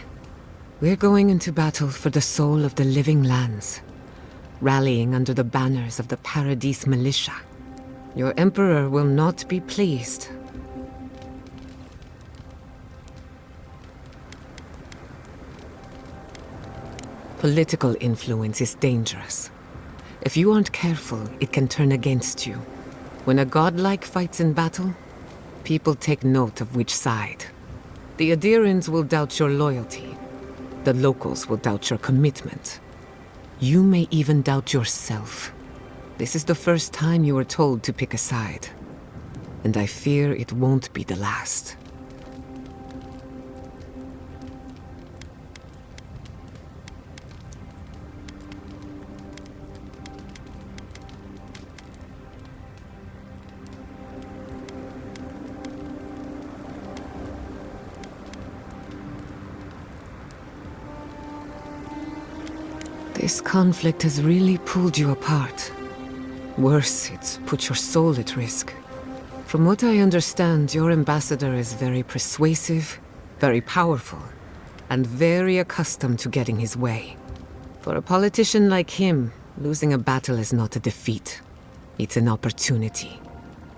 S5: We're going into battle for the soul of the living lands, rallying under the banners of the Paradis militia. Your emperor will not be pleased. Political influence is dangerous. If you aren't careful, it can turn against you. When a godlike fights in battle, people take note of which side. The Adirans will doubt your loyalty. The locals will doubt your commitment. You may even doubt yourself. This is the first time you were told to pick a side. And I fear it won't be the last. This conflict has really pulled you apart. Worse, it's put your soul at risk. From what I understand, your ambassador is very persuasive, very powerful, and very accustomed to getting his way. For a politician like him, losing a battle is not a defeat. It's an opportunity.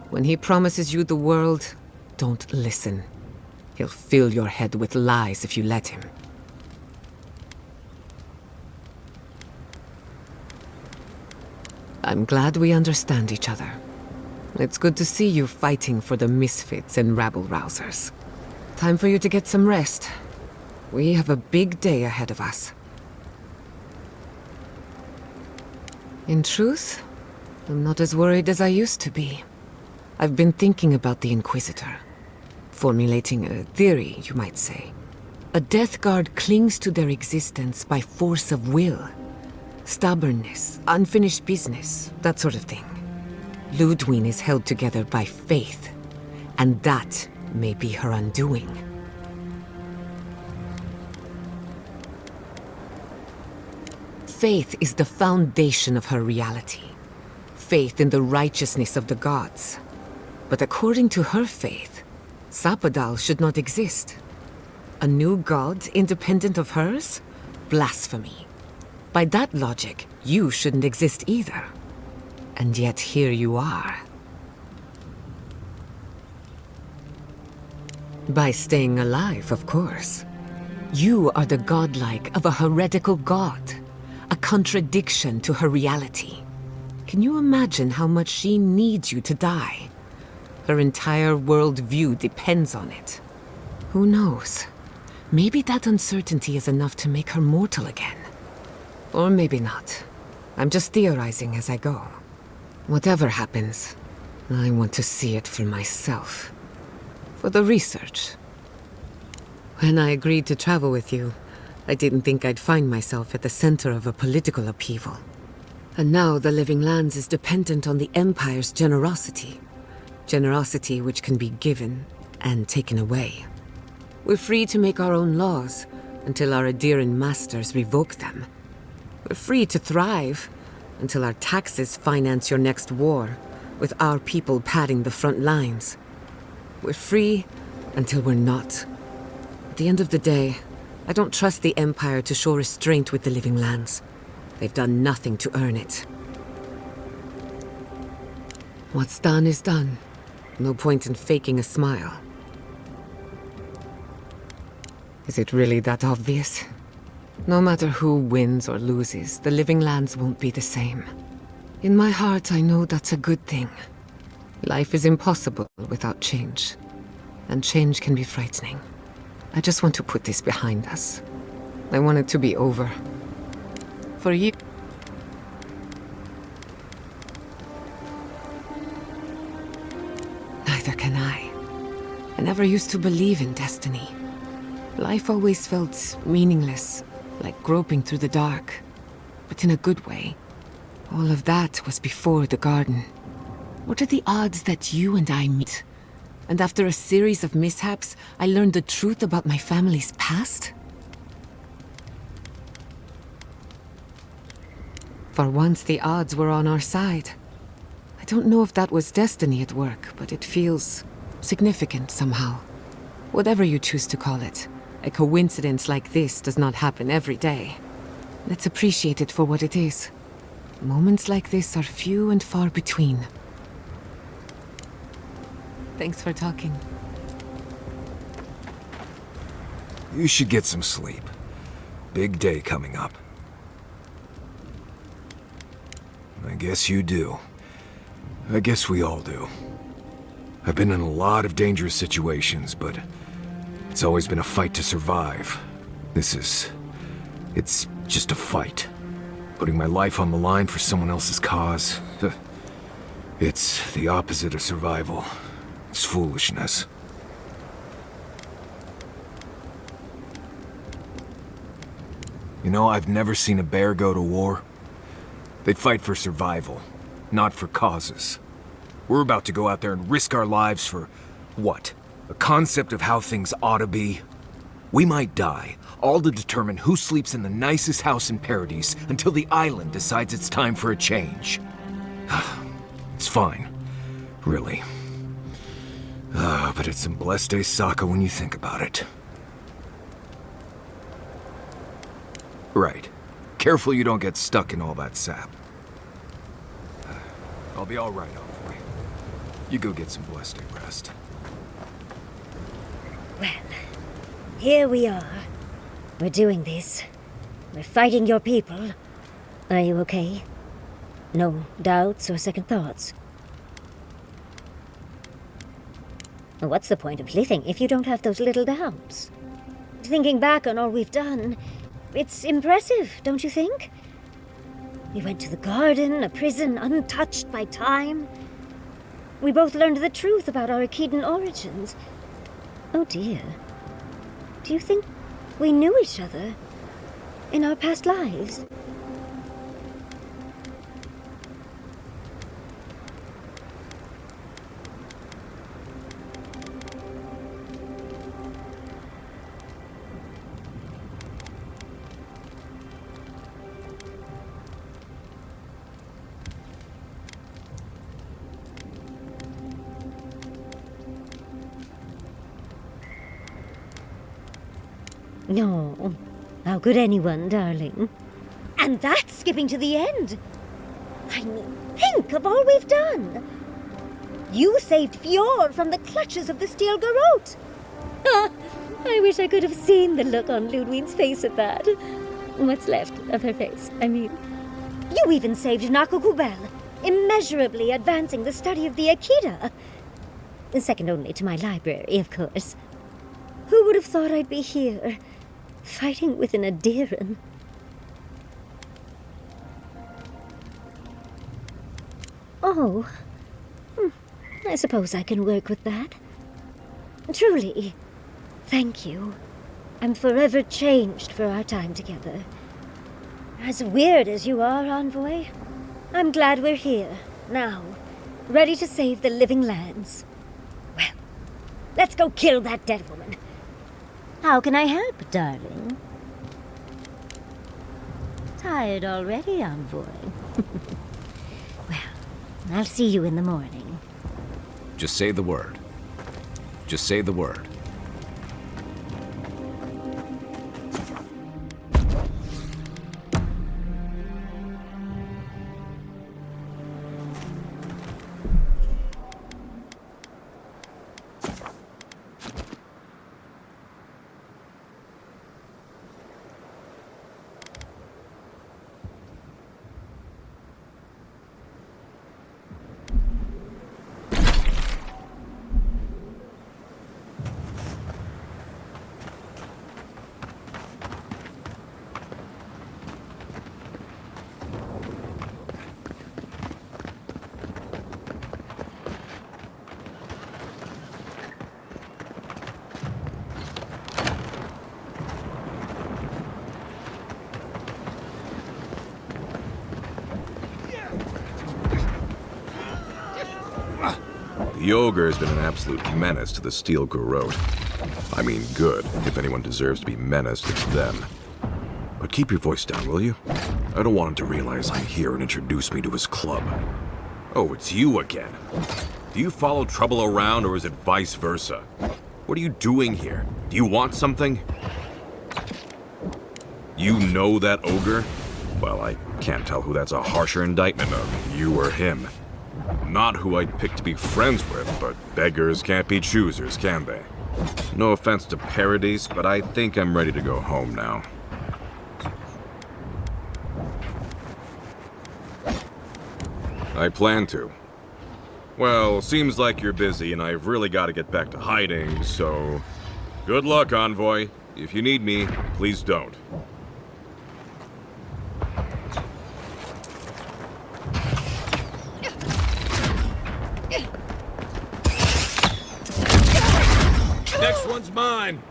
S5: When he promises you the world, don't listen. He'll fill your head with lies if you let him. I'm glad we understand each other. It's good to see you fighting for the misfits and rabble-rousers. Time for you to get some rest. We have a big day ahead of us. In truth, I'm not as worried as I used to be. I've been thinking about the Inquisitor. Formulating a theory, you might say. A Death Guard clings to their existence by force of will. Stubbornness, unfinished business, that sort of thing. Ludwig is held together by faith, and that may be her undoing. Faith is the foundation of her reality. Faith in the righteousness of the gods. But according to her faith, Sapadal should not exist. A new god independent of hers? Blasphemy. By that logic, you shouldn't exist either. And yet here you are. By staying alive, of course. You are the godlike of a heretical god. A contradiction to her reality. Can you imagine how much she needs you to die? Her entire worldview depends on it. Who knows? Maybe that uncertainty is enough to make her mortal again. Or maybe not. I'm just theorizing as I go. Whatever happens, I want to see it for myself. For the research. When I agreed to travel with you, I didn't think I'd find myself at the center of a political upheaval. And now the Living Lands is dependent on the Empire's generosity. Generosity which can be given and taken away. We're free to make our own laws until our adherent masters revoke them. We're free to thrive until our taxes finance your next war, with our people padding the front lines. We're free until we're not. At the end of the day, I don't trust the Empire to show restraint with the Living Lands. They've done nothing to earn it. What's done is done. No point in faking a smile. Is it really that obvious? No matter who wins or loses, the Living Lands won't be the same. In my heart, I know that's a good thing. Life is impossible without change. And change can be frightening. I just want to put this behind us. I want it to be over. For you. Neither can I. I never used to believe in destiny. Life always felt meaningless, like groping through the dark. But in a good way. All of that was before the garden. What are the odds that you and I meet? And after a series of mishaps, I learned the truth about my family's past? For once, the odds were on our side. I don't know if that was destiny at work, but it feels significant somehow. Whatever you choose to call it, a coincidence like this does not happen every day. Let's appreciate it for what it is. Moments like this are few and far between. Thanks for talking.
S6: You should get some sleep. Big day coming up. I guess you do. I guess we all do. I've been in a lot of dangerous situations, but it's always been a fight to survive. It's just a fight. Putting my life on the line for someone else's cause. It's the opposite of survival. It's foolishness. You know, I've never seen a bear go to war. They fight for survival, not for causes. We're about to go out there and risk our lives for what? A concept of how things ought to be? We might die, all to determine who sleeps in the nicest house in Paradise until the island decides it's time for a change. It's fine, really. But it's some blessed day Sokka when you think about it. Right. Careful you don't get stuck in all that sap. I'll be all right, Envoy. You go get some blessed day rest.
S16: Well, here we are. We're doing this. We're fighting your people. Are you okay? No doubts or second thoughts? What's the point of living if you don't have those little doubts? Thinking back on all we've done, it's impressive, don't you think? We went to the garden, a prison untouched by time. We both learned the truth about our Akedan origins. Oh dear. Do you think we knew each other in our past lives? No. How could anyone, darling? And that's skipping to the end. I mean, think of all we've done. You saved Fjord from the clutches of the Steel Garrote. I wish I could have seen the look on Ludwig's face at that. What's left of her face, I mean. You even saved Nakukubel, immeasurably advancing the study of the Akida. Second only to my library, of course. Who would have thought I'd be here, fighting with an Adiran? Oh. I suppose I can work with that. Truly. Thank you. I'm forever changed for our time together. As weird as you are, Envoy, I'm glad we're here, now, ready to save the living lands. Well, let's go kill that dead woman. How can I help, darling? Tired already, Envoy? Well, I'll see you in the morning.
S1: Just say the word. Just say the word.
S6: The ogre has been an absolute menace to the Steel Garrote. I mean good. If anyone deserves to be menaced, it's them. But keep your voice down, will you? I don't want him to realize I'm here and introduce me to his club. Oh, it's you again. Do you follow trouble around, or is it vice versa? What are you doing here? Do you want something? You know that ogre? Well, I can't tell who that's a harsher indictment of, you or him. Not who I'd pick to be friends with, but beggars can't be choosers, can they? No offense to Paradise, but I think I'm ready to go home now. I plan to. Well, seems like you're busy and I've really got to get back to hiding, so... Good luck, Envoy. If you need me, please don't.
S4: Next one's mine.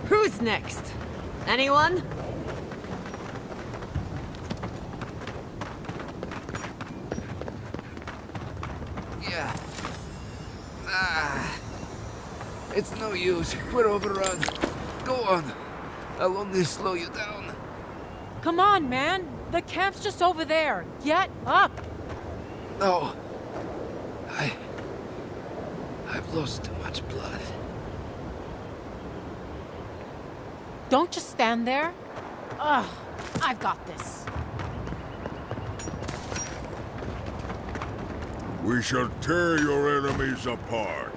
S5: Who's next? Anyone?
S19: Yeah. It's no use. We're overrun. Go on. I'll only slow you down.
S2: Come on, man. The camp's just over there. Get up.
S19: No. I've lost too much blood.
S2: Don't just stand there. Ugh, I've got this.
S17: We shall tear your enemies apart.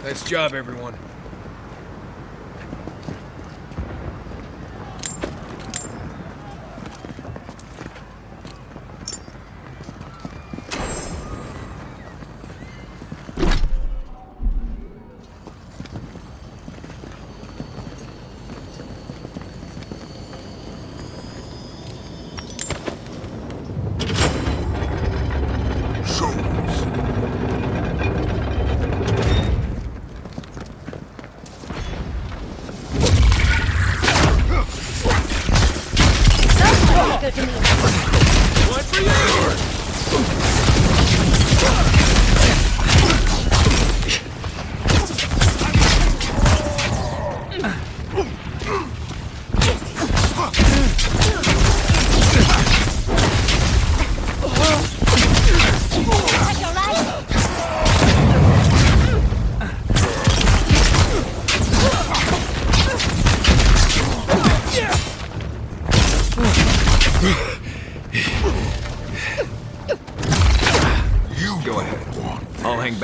S4: Nice job, everyone.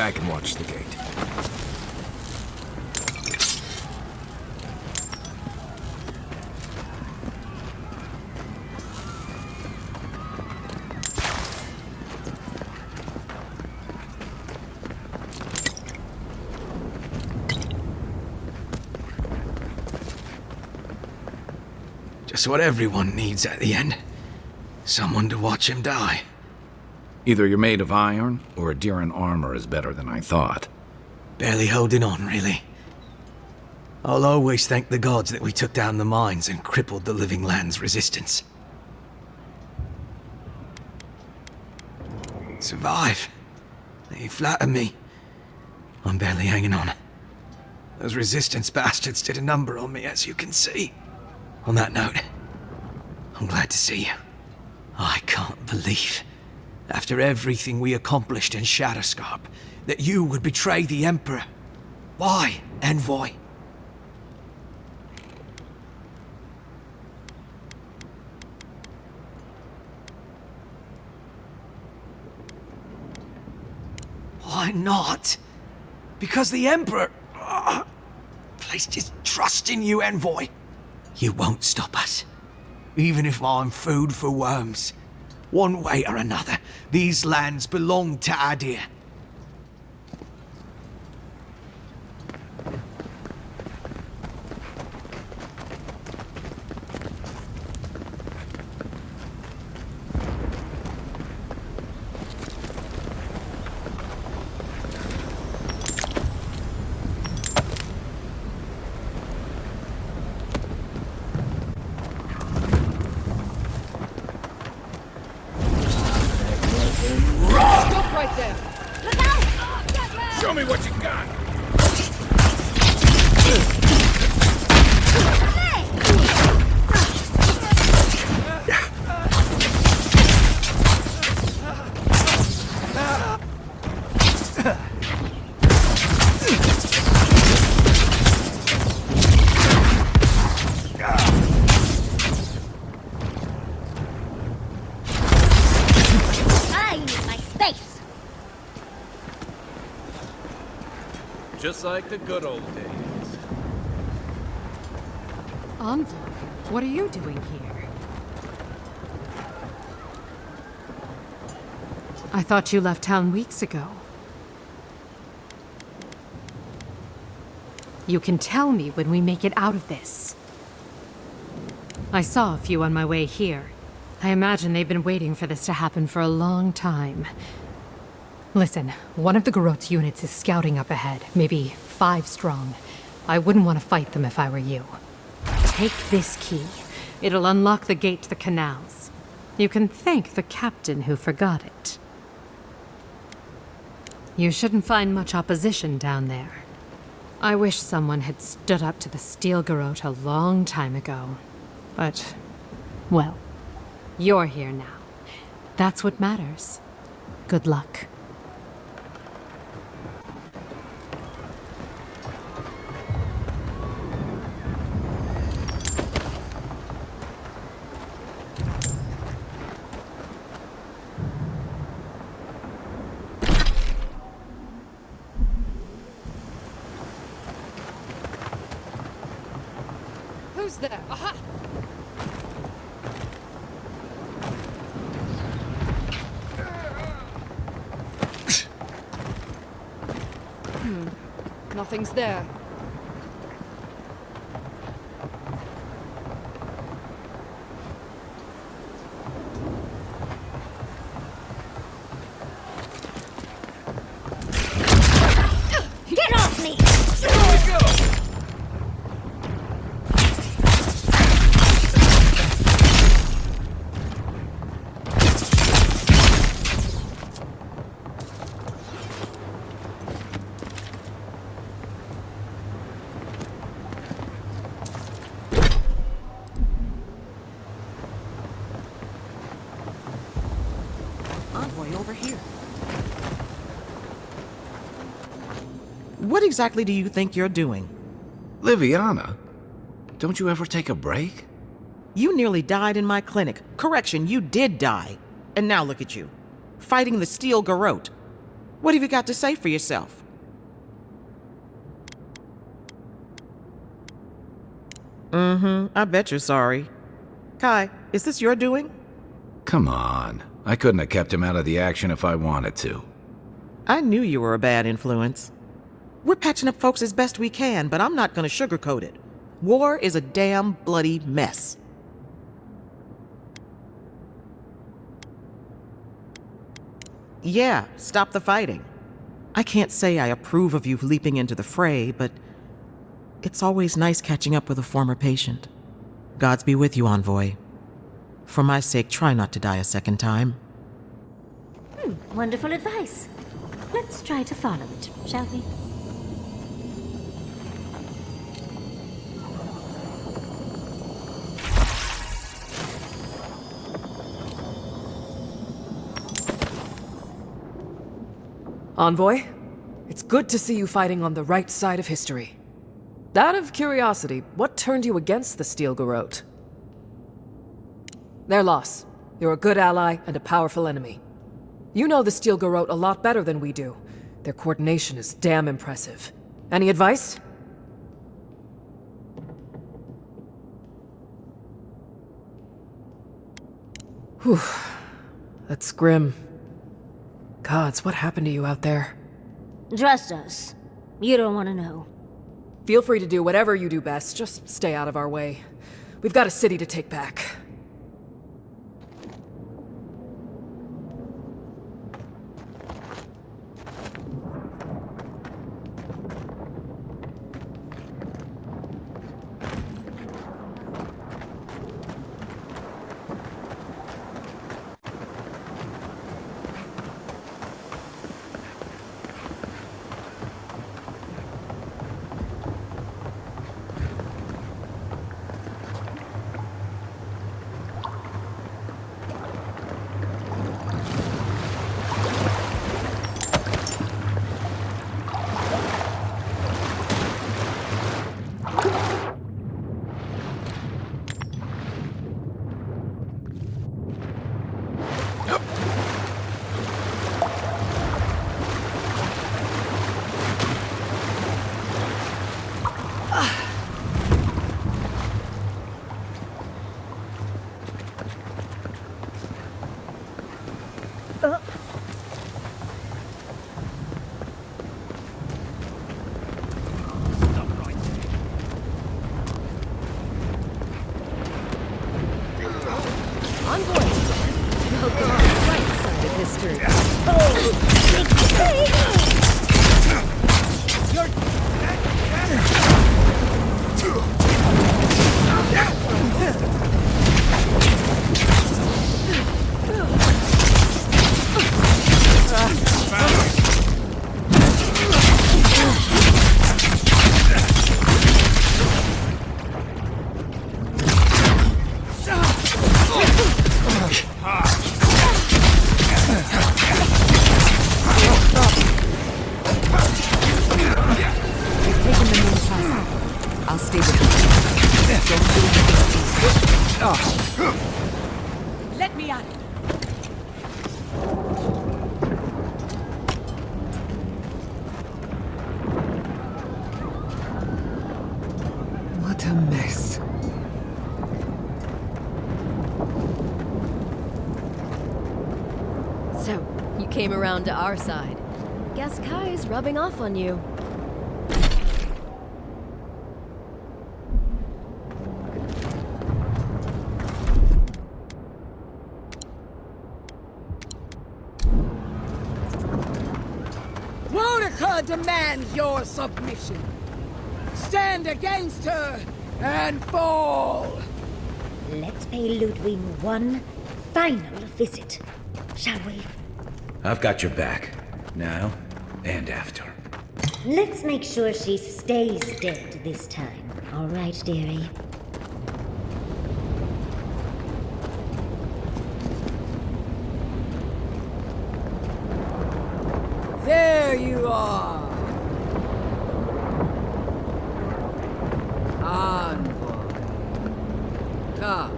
S6: back and watch the gate.
S12: Just what everyone needs at the end. Someone to watch him die.
S1: Either you're made of iron, or a deer in armor is better than I thought.
S12: Barely holding on, really. I'll always thank the gods that we took down the mines and crippled the living land's resistance. Survive. They flatter me. I'm barely hanging on. Those resistance bastards did a number on me, as you can see. On that note, I'm glad to see you. I can't believe, after everything we accomplished in Shatterscarp, that you would betray the Emperor. Why, Envoy? Why not? Because the Emperor placed his trust in you, Envoy. You won't stop us, even if I'm food for worms. One way or another, these lands belong to Adir.
S4: Show me what you got!
S11: I need my space!
S1: Just like the good old days.
S19: Envoy, what are you doing here? I thought you left town weeks ago. You can tell me when we make it out of this. I saw a few on my way here. I imagine they've been waiting for this to happen for a long time. Listen, one of the Garot's units is scouting up ahead, maybe 5 strong. I wouldn't want to fight them if I were you. Take this key. It'll unlock the gate to the canals. You can thank the captain who forgot it. You shouldn't find much opposition down there. I wish someone had stood up to the Steel Garot a long time ago. But, well, you're here now. That's what matters. Good luck.
S5: Who's there? Aha! Nothing's there.
S11: Get off me!
S21: Envoy over here. What exactly do you think you're doing?
S1: Liviana, don't you ever take a break?
S21: You nearly died in my clinic. Correction, you did die. And now look at you. Fighting the Steel Garot. What have you got to say for yourself? I bet you're sorry. Kai, is this your doing?
S1: Come on. I couldn't have kept him out of the action if I wanted to.
S21: I knew you were a bad influence. We're patching up folks as best we can, but I'm not gonna sugarcoat it. War is a damn bloody mess. Yeah, stop the fighting. I can't say I approve of you leaping into the fray, but it's always nice catching up with a former patient. Gods be with you, Envoy. For my sake, try not to die a second time.
S16: Wonderful advice. Let's try to follow it, shall we?
S7: Envoy, it's good to see you fighting on the right side of history. Out of curiosity, what turned you against the Steel Garrote? Their loss. You're a good ally and a powerful enemy. You know the Steel Garrote a lot better than we do. Their coordination is damn impressive. Any advice? Whew. That's grim. Gods, what happened to you out there?
S16: Trust us. You don't want to know.
S7: Feel free to do whatever you do best. Just stay out of our way. We've got a city to take back.
S5: Let me out. What a mess.
S22: So, you came around to our side. Guess Kai's rubbing off on you.
S23: Demands your submission. Stand against her and fall.
S16: Let's pay Ludwig one final visit, shall we?
S1: I've got your back. Now and after.
S16: Let's make sure she stays dead this time. All right, dearie?
S23: There you are. Envoy. Come.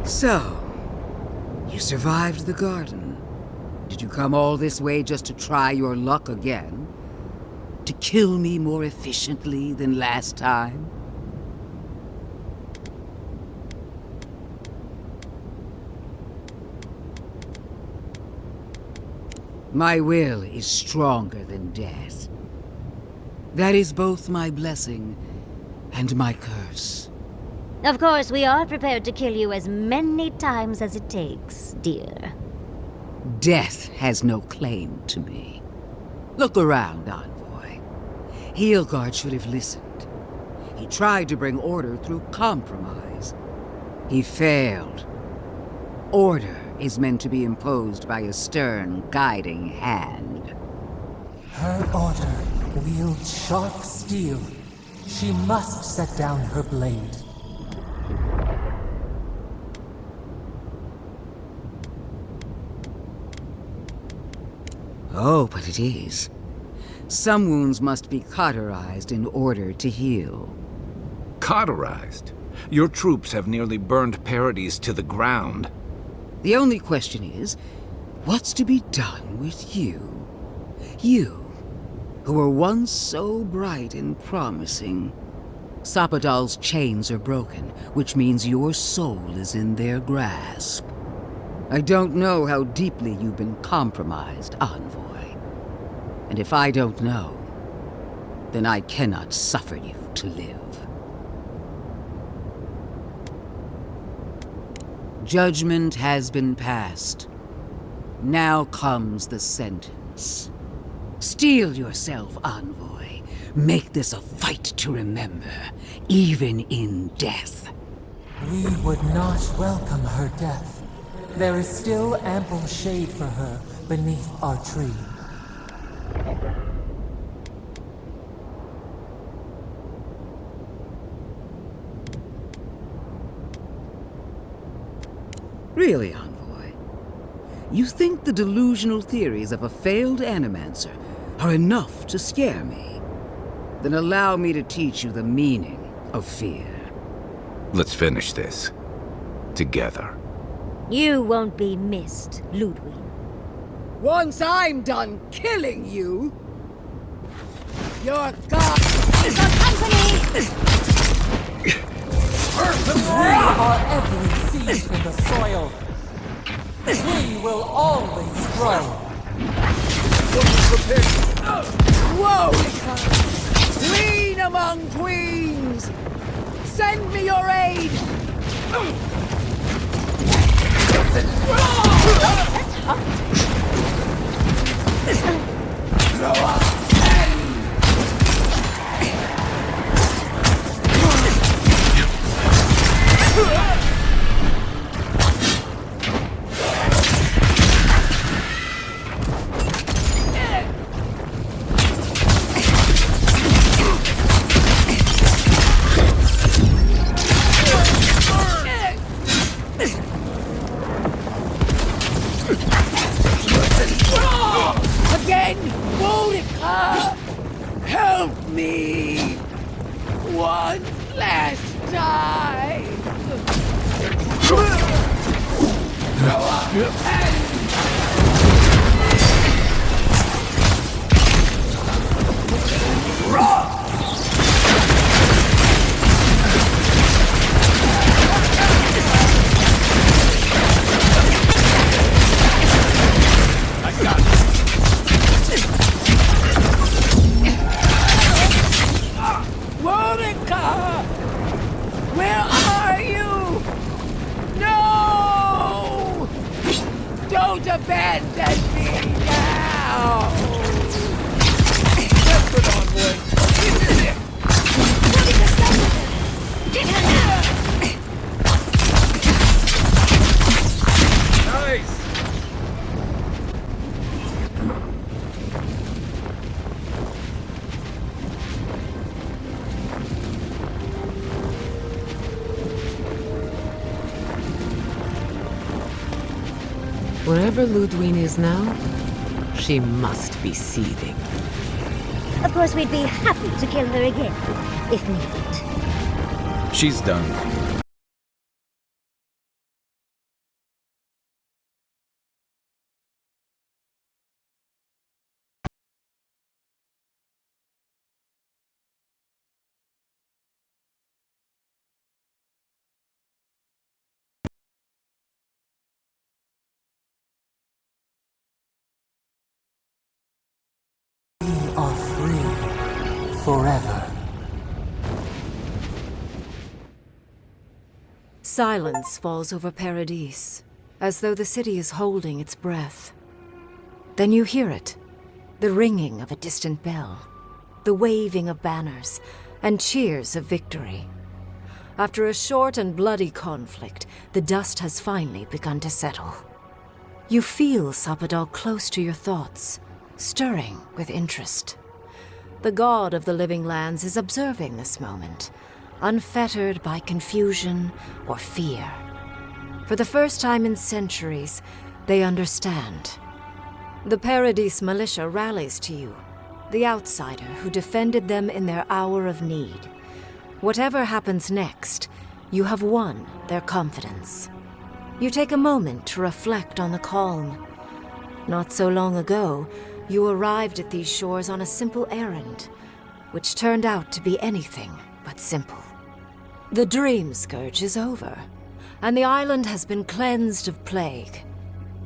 S23: So, you survived the garden. Did you come all this way just to try your luck again? To kill me more efficiently than last time? My will is stronger than death. That is both my blessing and my curse.
S16: Of course, we are prepared to kill you as many times as it takes, dear.
S23: Death has no claim to me. Look around, Envoy. Heelguard should have listened. He tried to bring order through compromise. He failed. Order is meant to be imposed by a stern, guiding hand.
S3: Her order wields sharp steel. She must set down her blade. Oh, but it is. Some wounds must be cauterized in order to heal.
S1: Cauterized? Your troops have nearly burned Paradis to the ground.
S23: The only question is, what's to be done with you? You, who were once so bright and promising. Sapadal's chains are broken, which means your soul is in their grasp. I don't know how deeply you've been compromised, Envoy. And if I don't know, then I cannot suffer you to live. Judgment has been passed. Now comes the sentence. Steel yourself, Envoy. Make this a fight to remember, even in death.
S3: We would not welcome her death. There is still ample shade for her beneath our tree. Really, Envoy? You think the delusional theories of a failed animancer are enough to scare me? Then allow me to teach you the meaning of fear.
S1: Let's finish this. Together.
S16: You won't be missed, Ludwig.
S23: Once I'm done killing you, your god is our company! We are every seed in the soil. We will always grow. Whoa! Queen among queens! Send me your aid! Again, Monica! Help me! One last time! Monica! Where are you? No! Don't abandon me now! That's good, Envoy.
S1: Nice!
S5: Wherever Ludwig is now, she must be seething.
S16: Of course, we'd be happy to kill her again, if needed.
S1: She's done.
S3: forever.
S8: Silence falls over Paradis, as though the city is holding its breath. Then you hear it, the ringing of a distant bell, the waving of banners, and cheers of victory. After a short and bloody conflict, the dust has finally begun to settle. You feel Sapadal close to your thoughts, stirring with interest. The god of the living lands is observing this moment, unfettered by confusion or fear. For the first time in centuries, they understand. The Paradis militia rallies to you, the outsider who defended them in their hour of need. Whatever happens next, you have won their confidence. You take a moment to reflect on the calm. Not so long ago, you arrived at these shores on a simple errand, which turned out to be anything but simple. The dream scourge is over, and the island has been cleansed of plague.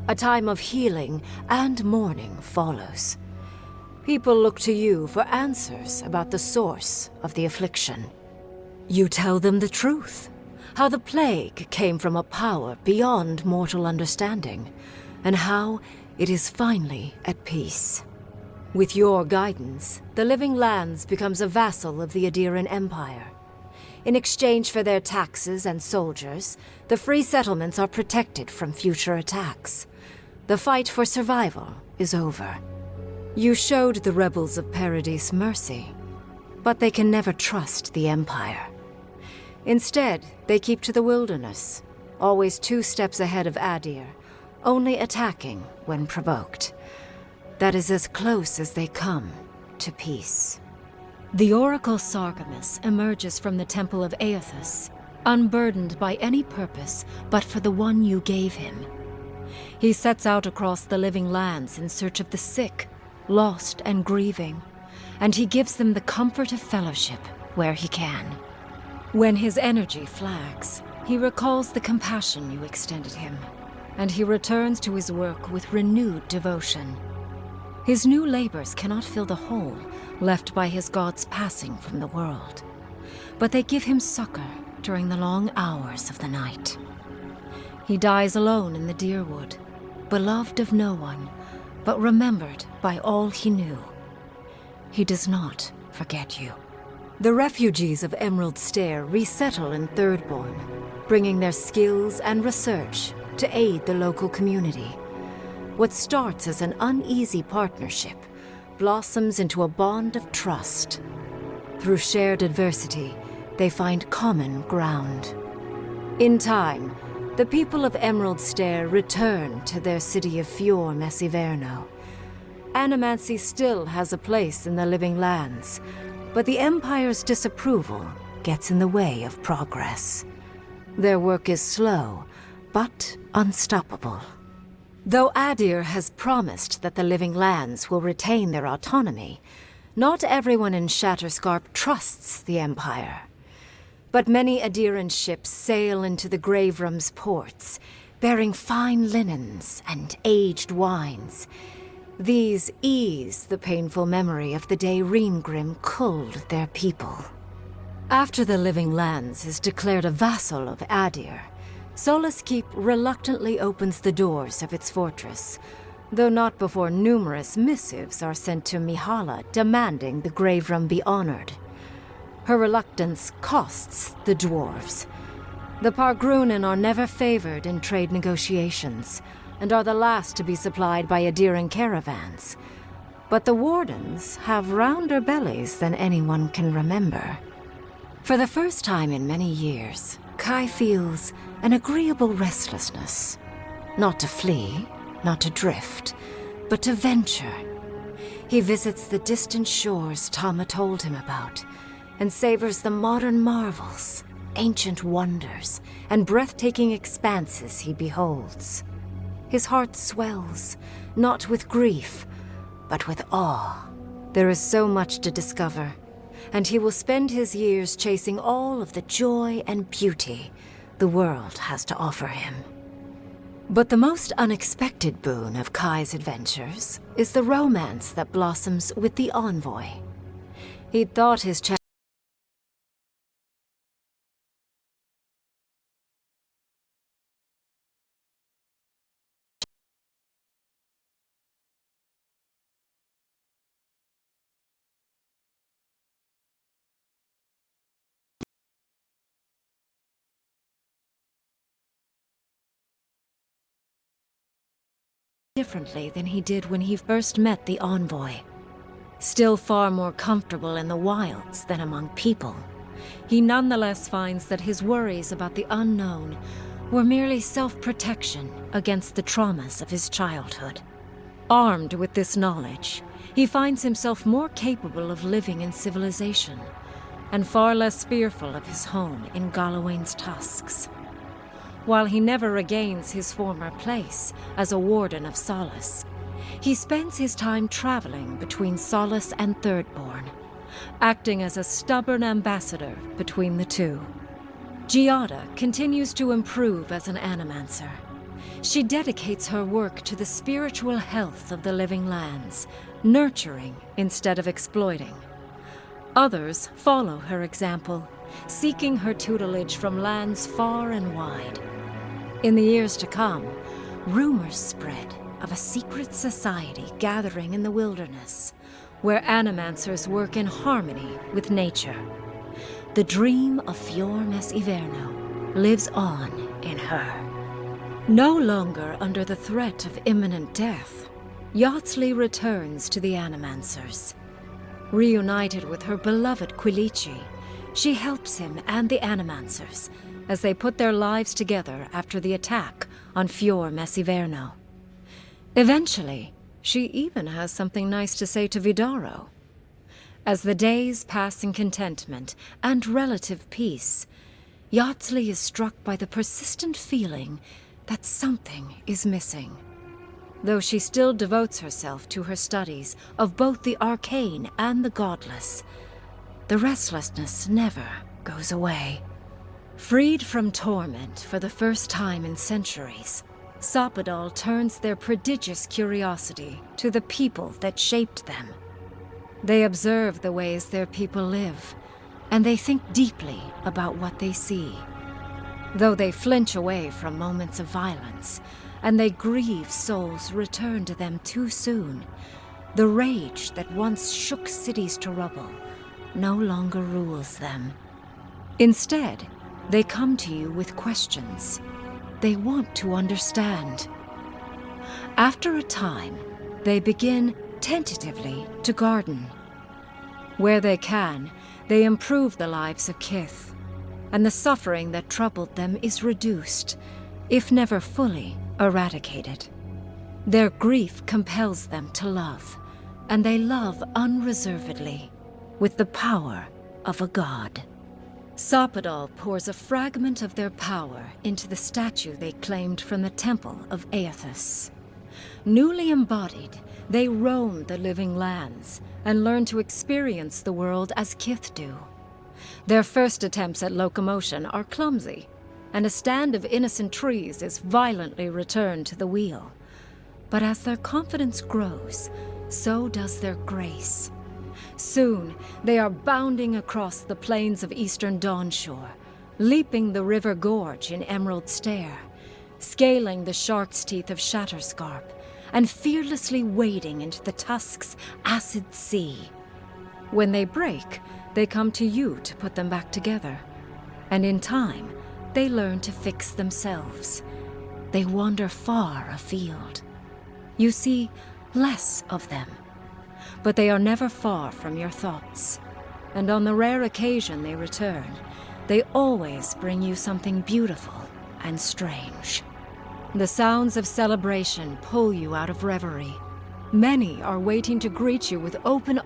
S8: A time of healing and mourning follows. People look to you for answers about the source of the affliction. You tell them the truth, how the plague came from a power beyond mortal understanding, and how it is finally at peace. With your guidance, the Living Lands becomes a vassal of the Adiran Empire. In exchange for their taxes and soldiers, the free settlements are protected from future attacks. The fight for survival is over. You showed the rebels of Paradis mercy, but they can never trust the Empire. Instead, they keep to the wilderness, always 2 steps ahead of Adir, only attacking when provoked. That is as close as they come to peace. The Oracle Sargamus emerges from the Temple of Aethys, unburdened by any purpose but for the one you gave him. He sets out across the living lands in search of the sick, lost and grieving, and he gives them the comfort of fellowship where he can. When his energy flags, he recalls the compassion you extended him, and he returns to his work with renewed devotion. His new labors cannot fill the hole left by his god's passing from the world, but they give him succor during the long hours of the night. He dies alone in the Deerwood, beloved of no one, but remembered by all he knew. He does not forget you. The refugees of Emerald Stair resettle in Thirdborn, bringing their skills and research to aid the local community. What starts as an uneasy partnership blossoms into a bond of trust. Through shared adversity, they find common ground. In time, the people of Emerald Stair return to their city of Fior Messiverno. Animancy still has a place in the Living Lands, but the Empire's disapproval gets in the way of progress. Their work is slow, but unstoppable. Though Adir has promised that the Living Lands will retain their autonomy, not everyone in Shatterscarp trusts the Empire. But many Adiran ships sail into the Graverum's ports, bearing fine linens and aged wines. These ease the painful memory of the day Reengrim culled their people. After the Living Lands is declared a vassal of Adir, Solace Keep reluctantly opens the doors of its fortress, though not before numerous missives are sent to Mihala demanding the Graverum be honored. Her reluctance costs the dwarves. The Pargrunen are never favored in trade negotiations, and are the last to be supplied by Adiran caravans. But the Wardens have rounder bellies than anyone can remember. For the first time in many years, Kai feels an agreeable restlessness. Not to flee, not to drift, but to venture. He visits the distant shores Tama told him about, and savors the modern marvels, ancient wonders, and breathtaking expanses he beholds. His heart swells, not with grief, but with awe. There is so much to discover, and he will spend his years chasing all of the joy and beauty the world has to offer him. But the most unexpected boon of Kai's adventures is the romance that blossoms with the envoy. He thought his differently than he did when he first met the envoy. Still far more comfortable in the wilds than among people, he nonetheless finds that his worries about the unknown were merely self-protection against the traumas of his childhood. Armed with this knowledge, he finds himself more capable of living in civilization, and far less fearful of his home in Galawain's tusks. While he never regains his former place as a warden of Solace, he spends his time traveling between Solace and Thirdborn, acting as a stubborn ambassador between the two. Giada continues to improve as an animancer. She dedicates her work to the spiritual health of the living lands, nurturing instead of exploiting. Others follow her example, seeking her tutelage from lands far and wide. In the years to come, rumors spread of a secret society gathering in the wilderness, where animancers work in harmony with nature. The dream of Fior Mes Iverno lives on in her. No longer under the threat of imminent death, Yatsley returns to the Animancers. Reunited with her beloved Quilici, she helps him and the Animancers as they put their lives together after the attack on Fior Mes Iverno. Eventually, she even has something nice to say to Vidaro. As the days pass in contentment and relative peace, Yatsley is struck by the persistent feeling that something is missing. Though she still devotes herself to her studies of both the arcane and the godless, the restlessness never goes away. Freed from torment for the first time in centuries, Sapadal turns their prodigious curiosity to the people that shaped them. They observe the ways their people live, and they think deeply about what they see. Though they flinch away from moments of violence, and they grieve souls returned to them too soon, the rage that once shook cities to rubble no longer rules them. Instead, they come to you with questions. They want to understand. After a time, they begin tentatively to garden. Where they can, they improve the lives of Kith, and the suffering that troubled them is reduced, if never fully eradicated. Their grief compels them to love, and they love unreservedly, with the power of a god. Sapadal pours a fragment of their power into the statue they claimed from the temple of Aethys. Newly embodied, they roam the living lands and learn to experience the world as Kith do. Their first attempts at locomotion are clumsy, and a stand of innocent trees is violently returned to the wheel. But as their confidence grows, so does their grace. Soon, they are bounding across the plains of eastern Dawnshore, leaping the river gorge in Emerald Stair, scaling the shark's teeth of Shatterscarp, and fearlessly wading into the Tusk's acid sea. When they break, they come to you to put them back together. And in time, they learn to fix themselves. They wander far afield. You see less of them, but they are never far from your thoughts. And on the rare occasion they return, they always bring you something beautiful and strange. The sounds of celebration pull you out of reverie. Many are waiting to greet you with open